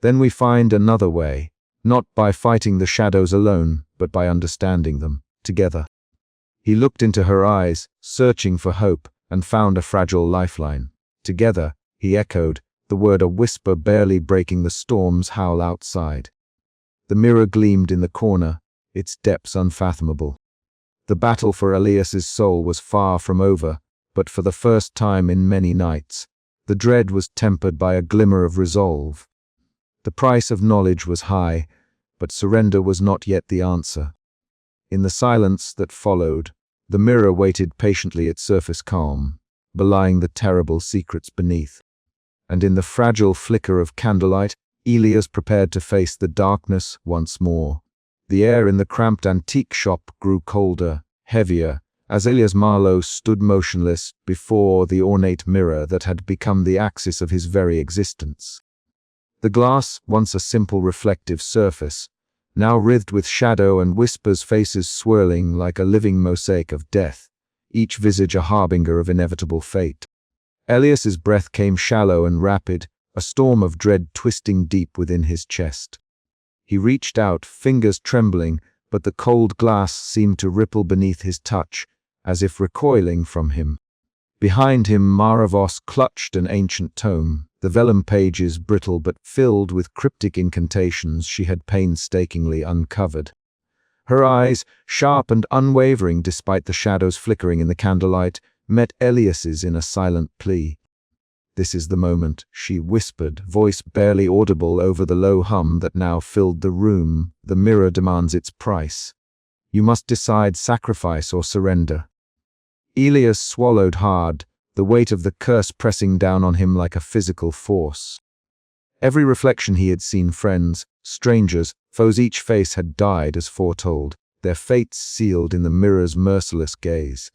"Then we find another way, not by fighting the shadows alone, but by understanding them, together." He looked into her eyes, searching for hope, and found a fragile lifeline. "Together," he echoed, the word a whisper barely breaking the storm's howl outside. The mirror gleamed in the corner, its depths unfathomable. The battle for Elias's soul was far from over, but for the first time in many nights, the dread was tempered by a glimmer of resolve. The price of knowledge was high, but surrender was not yet the answer. In the silence that followed, the mirror waited patiently, its surface calm, belying the terrible secrets beneath. And in the fragile flicker of candlelight, Elias prepared to face the darkness once more. The air in the cramped antique shop grew colder, heavier, as Elias Marlowe stood motionless before the ornate mirror that had become the axis of his very existence. The glass, once a simple reflective surface, now writhed with shadow and whispers, faces swirling like a living mosaic of death, each visage a harbinger of inevitable fate. Elias's breath came shallow and rapid, a storm of dread twisting deep within his chest. He reached out, fingers trembling, but the cold glass seemed to ripple beneath his touch, as if recoiling from him. Behind him, Mara Voss clutched an ancient tome, the vellum pages brittle but filled with cryptic incantations she had painstakingly uncovered. Her eyes, sharp and unwavering despite the shadows flickering in the candlelight, met Elias's in a silent plea. "This is the moment," she whispered, voice barely audible over the low hum that now filled the room. "The mirror demands its price. You must decide sacrifice or surrender." Elias swallowed hard, the weight of the curse pressing down on him like a physical force. Every reflection he had seen, friends, strangers, foes, each face had died as foretold, their fates sealed in the mirror's merciless gaze.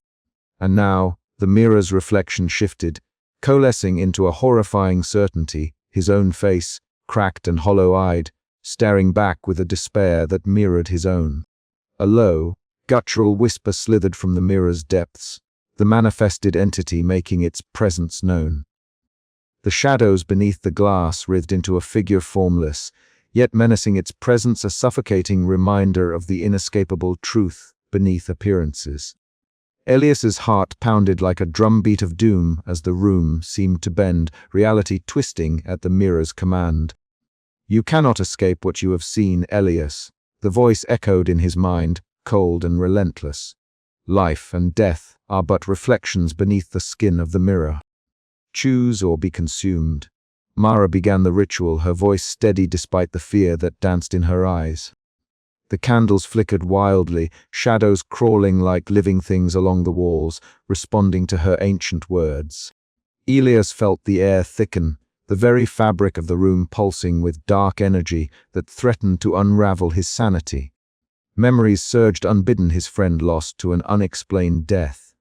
And now, the mirror's reflection shifted, coalescing into a horrifying certainty, his own face, cracked and hollow-eyed, staring back with a despair that mirrored his own. A low, guttural whisper slithered from the mirror's depths, the manifested entity making its presence known. The shadows beneath the glass writhed into a figure formless, yet menacing, its presence a suffocating reminder of the inescapable truth beneath appearances. Elias's heart pounded like a drumbeat of doom as the room seemed to bend, reality twisting at the mirror's command. "You cannot escape what you have seen, Elias," the voice echoed in his mind, cold and relentless. "Life and death are but reflections beneath the skin of the mirror. Choose or be consumed." Mara began the ritual, her voice steady despite the fear that danced in her eyes. The candles flickered wildly, shadows crawling like living things along the walls, responding to her ancient words. Elias felt the air thicken, the very fabric of the room pulsing with dark energy that threatened to unravel his sanity. Memories surged unbidden, his friend lost to an unexplained death.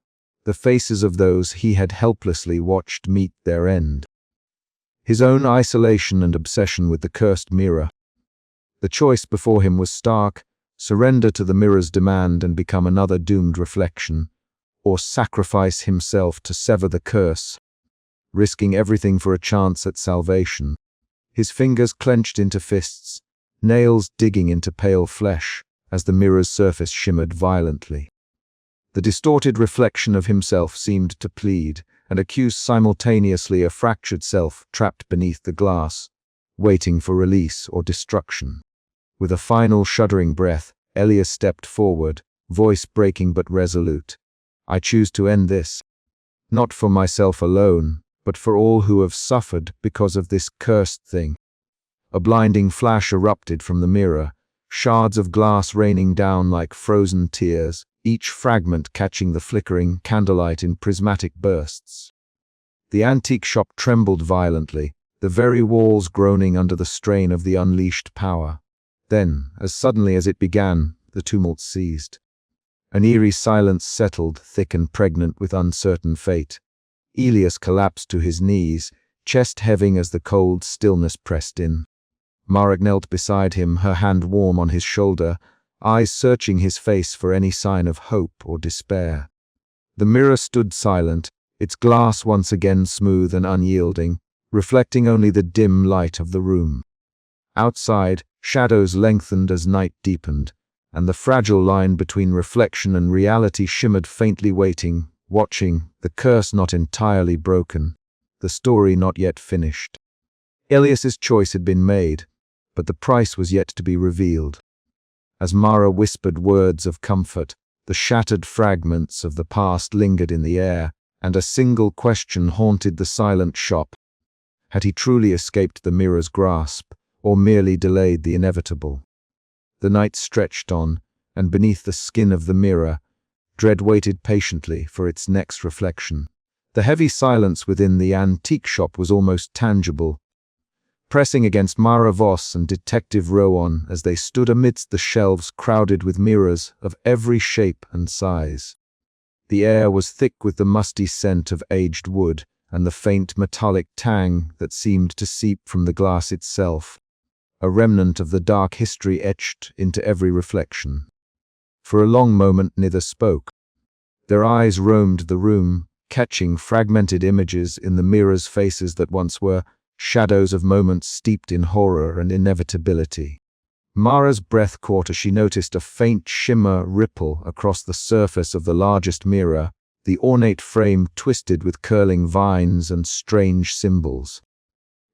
The faces of those he had helplessly watched meet their end. His own isolation and obsession with the cursed mirror. The choice before him was stark: surrender to the mirror's demand and become another doomed reflection, or sacrifice himself to sever the curse, risking everything for a chance at salvation. His fingers clenched into fists, nails digging into pale flesh as the mirror's surface shimmered violently. The distorted reflection of himself seemed to plead and accuse simultaneously, a fractured self trapped beneath the glass, waiting for release or destruction. With a final shuddering breath, Elias stepped forward, voice breaking but resolute. "I choose to end this. Not for myself alone, but for all who have suffered because of this cursed thing." A blinding flash erupted from the mirror, shards of glass raining down like frozen tears, each fragment catching the flickering candlelight in prismatic bursts. The antique shop trembled violently, the very walls groaning under the strain of the unleashed power. Then, as suddenly as it began, the tumult ceased. An eerie silence settled, thick and pregnant with uncertain fate. Elias collapsed to his knees, chest heaving as the cold stillness pressed in. Mara knelt beside him, her hand warm on his shoulder, eyes searching his face for any sign of hope or despair. The mirror stood silent, its glass once again smooth and unyielding, reflecting only the dim light of the room. Outside, shadows lengthened as night deepened, and the fragile line between reflection and reality shimmered faintly, waiting, watching, the curse not entirely broken, the story not yet finished. Elias's choice had been made, but the price was yet to be revealed. As Mara whispered words of comfort, the shattered fragments of the past lingered in the air, and a single question haunted the silent shop. Had he truly escaped the mirror's grasp, or merely delayed the inevitable? The night stretched on, and beneath the skin of the mirror, dread waited patiently for its next reflection. The heavy silence within the antique shop was almost tangible, pressing against Mara Voss and Detective Rowan as they stood amidst the shelves crowded with mirrors of every shape and size. The air was thick with the musty scent of aged wood and the faint metallic tang that seemed to seep from the glass itself, a remnant of the dark history etched into every reflection. For a long moment neither spoke. Their eyes roamed the room, catching fragmented images in the mirrors' faces that once were, shadows of moments steeped in horror and inevitability. Mara's breath caught as she noticed a faint shimmer ripple across the surface of the largest mirror, the ornate frame twisted with curling vines and strange symbols.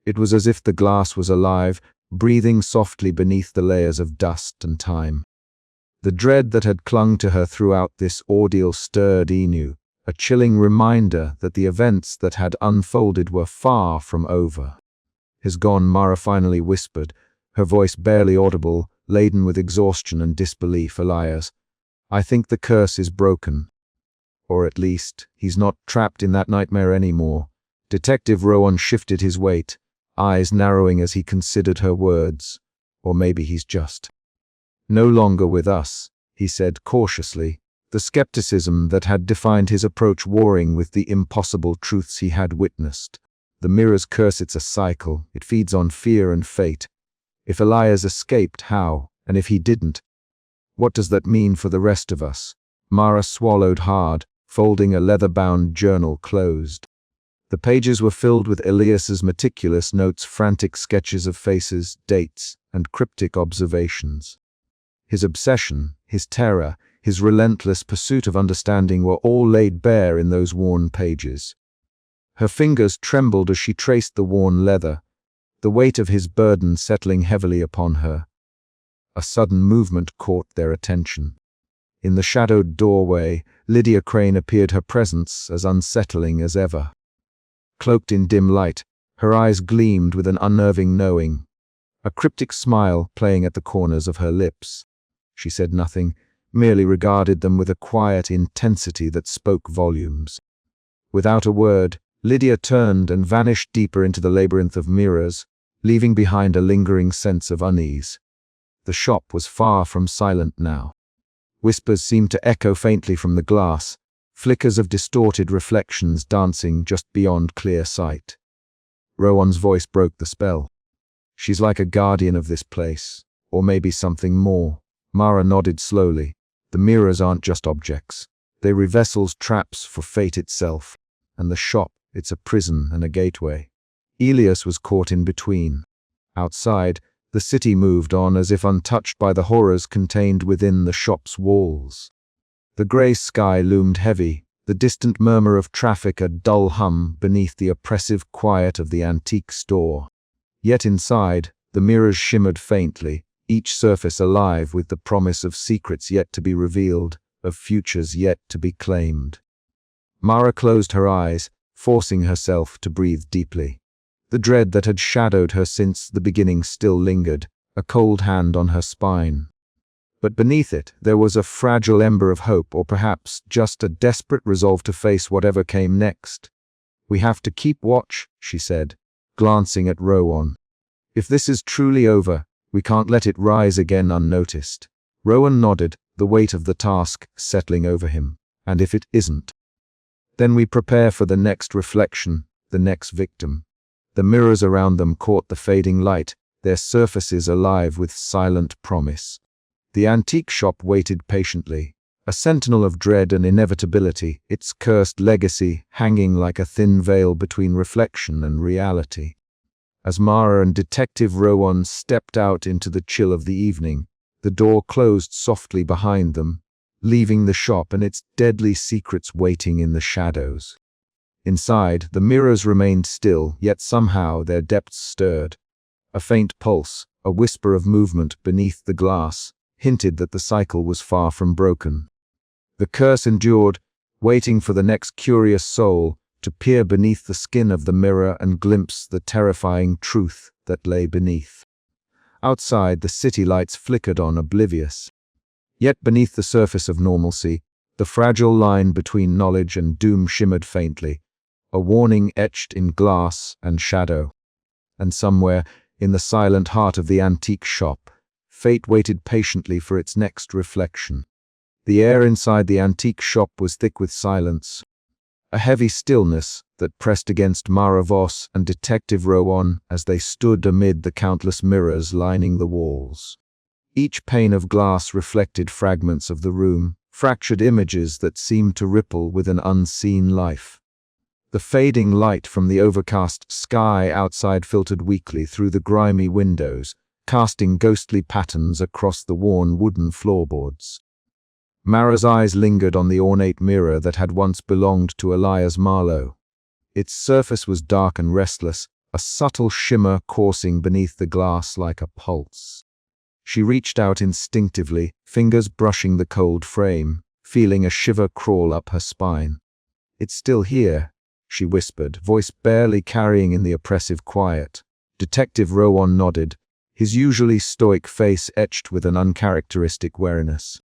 It was as if the glass was alive, breathing softly beneath the layers of dust and time. The dread that had clung to her throughout this ordeal stirred Inu, a chilling reminder that the events that had unfolded were far from over. "Has gone," Mara finally whispered, her voice barely audible, laden with exhaustion and disbelief. "Elias, I think the curse is broken. Or at least, he's not trapped in that nightmare anymore." Detective Rowan shifted his weight, eyes narrowing as he considered her words. "Or maybe he's just no longer with us," he said cautiously, the skepticism that had defined his approach warring with the impossible truths he had witnessed. "The mirror's curse, it's a cycle. It feeds on fear and fate. If Elias escaped, how? And if he didn't, what does that mean for the rest of us? Mara swallowed hard, folding a leather-bound journal closed. The pages were filled with Elias's meticulous notes, frantic sketches of faces, dates, and cryptic observations. His obsession, his terror, his relentless pursuit of understanding were all laid bare in those worn pages. Her fingers trembled as she traced the worn leather, the weight of his burden settling heavily upon her. A sudden movement caught their attention. In the shadowed doorway, Lydia Crane appeared, her presence as unsettling as ever. Cloaked in dim light, her eyes gleamed with an unnerving knowing, a cryptic smile playing at the corners of her lips. She said nothing, merely regarded them with a quiet intensity that spoke volumes. Without a word, Lydia turned and vanished deeper into the labyrinth of mirrors, leaving behind a lingering sense of unease. The shop was far from silent now. Whispers seemed to echo faintly from the glass, flickers of distorted reflections dancing just beyond clear sight. Rowan's voice broke the spell. "She's like a guardian of this place, or maybe something more." Mara nodded slowly. "The mirrors aren't just objects. They're vessels, traps for fate itself. And the shop, it's a prison and a gateway." Elias was caught in between. Outside, the city moved on as if untouched by the horrors contained within the shop's walls. The grey sky loomed heavy, the distant murmur of traffic a dull hum beneath the oppressive quiet of the antique store. Yet inside, the mirrors shimmered faintly, each surface alive with the promise of secrets yet to be revealed, of futures yet to be claimed. Mara closed her eyes, forcing herself to breathe deeply. The dread that had shadowed her since the beginning still lingered, a cold hand on her spine. But beneath it, there was a fragile ember of hope, or perhaps just a desperate resolve to face whatever came next. "We have to keep watch," she said, glancing at Rowan. "If this is truly over, we can't let it rise again unnoticed." Rowan nodded, the weight of the task settling over him. "And if it isn't? Then we prepare for the next reflection, the next victim." The mirrors around them caught the fading light, their surfaces alive with silent promise. The antique shop waited patiently, a sentinel of dread and inevitability, its cursed legacy hanging like a thin veil between reflection and reality. As Mara and Detective Rowan stepped out into the chill of the evening, the door closed softly behind them, leaving the shop and its deadly secrets waiting in the shadows. Inside, the mirrors remained still, yet somehow their depths stirred. A faint pulse, a whisper of movement beneath the glass, hinted that the cycle was far from broken. The curse endured, waiting for the next curious soul to peer beneath the skin of the mirror and glimpse the terrifying truth that lay beneath. Outside, the city lights flickered on, oblivious. Yet beneath the surface of normalcy, the fragile line between knowledge and doom shimmered faintly, a warning etched in glass and shadow. And somewhere, in the silent heart of the antique shop, fate waited patiently for its next reflection. The air inside the antique shop was thick with silence, a heavy stillness that pressed against Mara Voss and Detective Rowan as they stood amid the countless mirrors lining the walls. Each pane of glass reflected fragments of the room, fractured images that seemed to ripple with an unseen life. The fading light from the overcast sky outside filtered weakly through the grimy windows, casting ghostly patterns across the worn wooden floorboards. Mara's eyes lingered on the ornate mirror that had once belonged to Elias Marlowe. Its surface was dark and restless, a subtle shimmer coursing beneath the glass like a pulse. She reached out instinctively, fingers brushing the cold frame, feeling a shiver crawl up her spine. "It's still here," she whispered, voice barely carrying in the oppressive quiet. Detective Rowan nodded, his usually stoic face etched with an uncharacteristic wariness.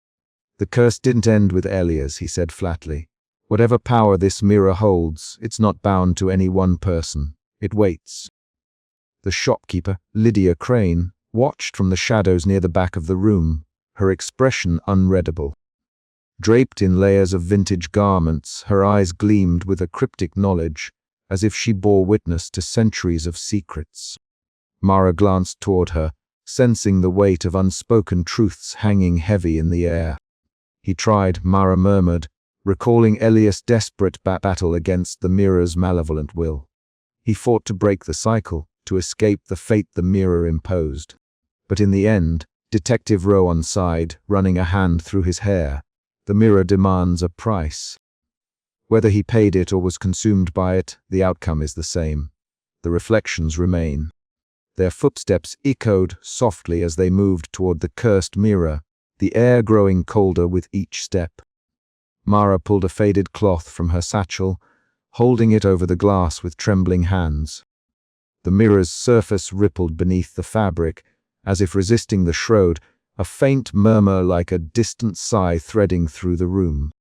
"The curse didn't end with Elias," he said flatly. "Whatever power this mirror holds, it's not bound to any one person. It waits." The shopkeeper, Lydia Crane, watched from the shadows near the back of the room, her expression unreadable. Draped in layers of vintage garments, her eyes gleamed with a cryptic knowledge, as if she bore witness to centuries of secrets. Mara glanced toward her, sensing the weight of unspoken truths hanging heavy in the air. He tried, Mara murmured, recalling Elias' desperate battle against the mirror's malevolent will. He fought to break the cycle, to escape the fate the mirror imposed. But in the end, Detective Rowan sighed, running a hand through his hair. The mirror demands a price. Whether he paid it or was consumed by it, the outcome is the same. The reflections remain. Their footsteps echoed softly as they moved toward the cursed mirror, the air growing colder with each step. Mara pulled a faded cloth from her satchel, holding it over the glass with trembling hands. The mirror's surface rippled beneath the fabric, as if resisting the shroud, a faint murmur like a distant sigh threading through the room.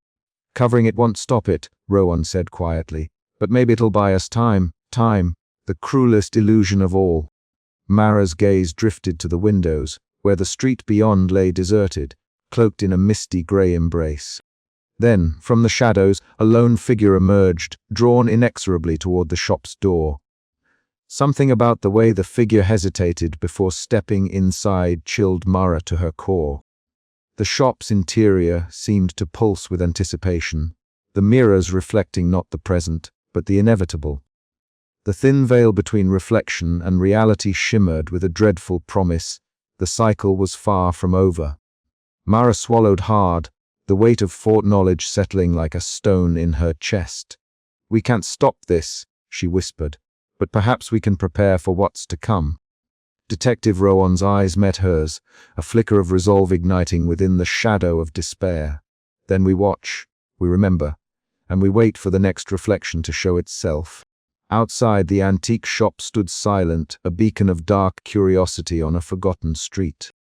"Covering it won't stop it," Rowan said quietly. "But maybe it'll buy us time, the cruelest illusion of all." Mara's gaze drifted to the windows, where the street beyond lay deserted, cloaked in a misty grey embrace. Then, from the shadows, a lone figure emerged, drawn inexorably toward the shop's door. Something about the way the figure hesitated before stepping inside chilled Mara to her core. The shop's interior seemed to pulse with anticipation, the mirrors reflecting not the present, but the inevitable. The thin veil between reflection and reality shimmered with a dreadful promise. The cycle was far from over. Mara swallowed hard, the weight of foreknowledge settling like a stone in her chest. "We can't stop this," she whispered, "but perhaps we can prepare for what's to come." Detective Rowan's eyes met hers, a flicker of resolve igniting within the shadow of despair. Then we watch, we remember, and we wait for the next reflection to show itself. Outside, the antique shop stood silent, a beacon of dark curiosity on a forgotten street.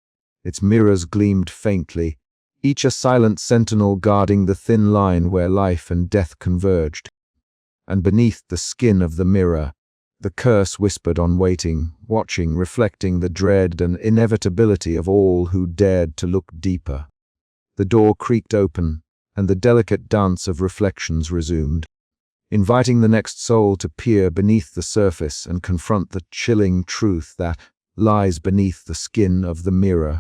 Its mirrors gleamed faintly, each a silent sentinel guarding the thin line where life and death converged. And beneath the skin of the mirror, the curse whispered on waiting, watching, reflecting the dread and inevitability of all who dared to look deeper. The door creaked open, and the delicate dance of reflections resumed, inviting the next soul to peer beneath the surface and confront the chilling truth that lies beneath the skin of the mirror.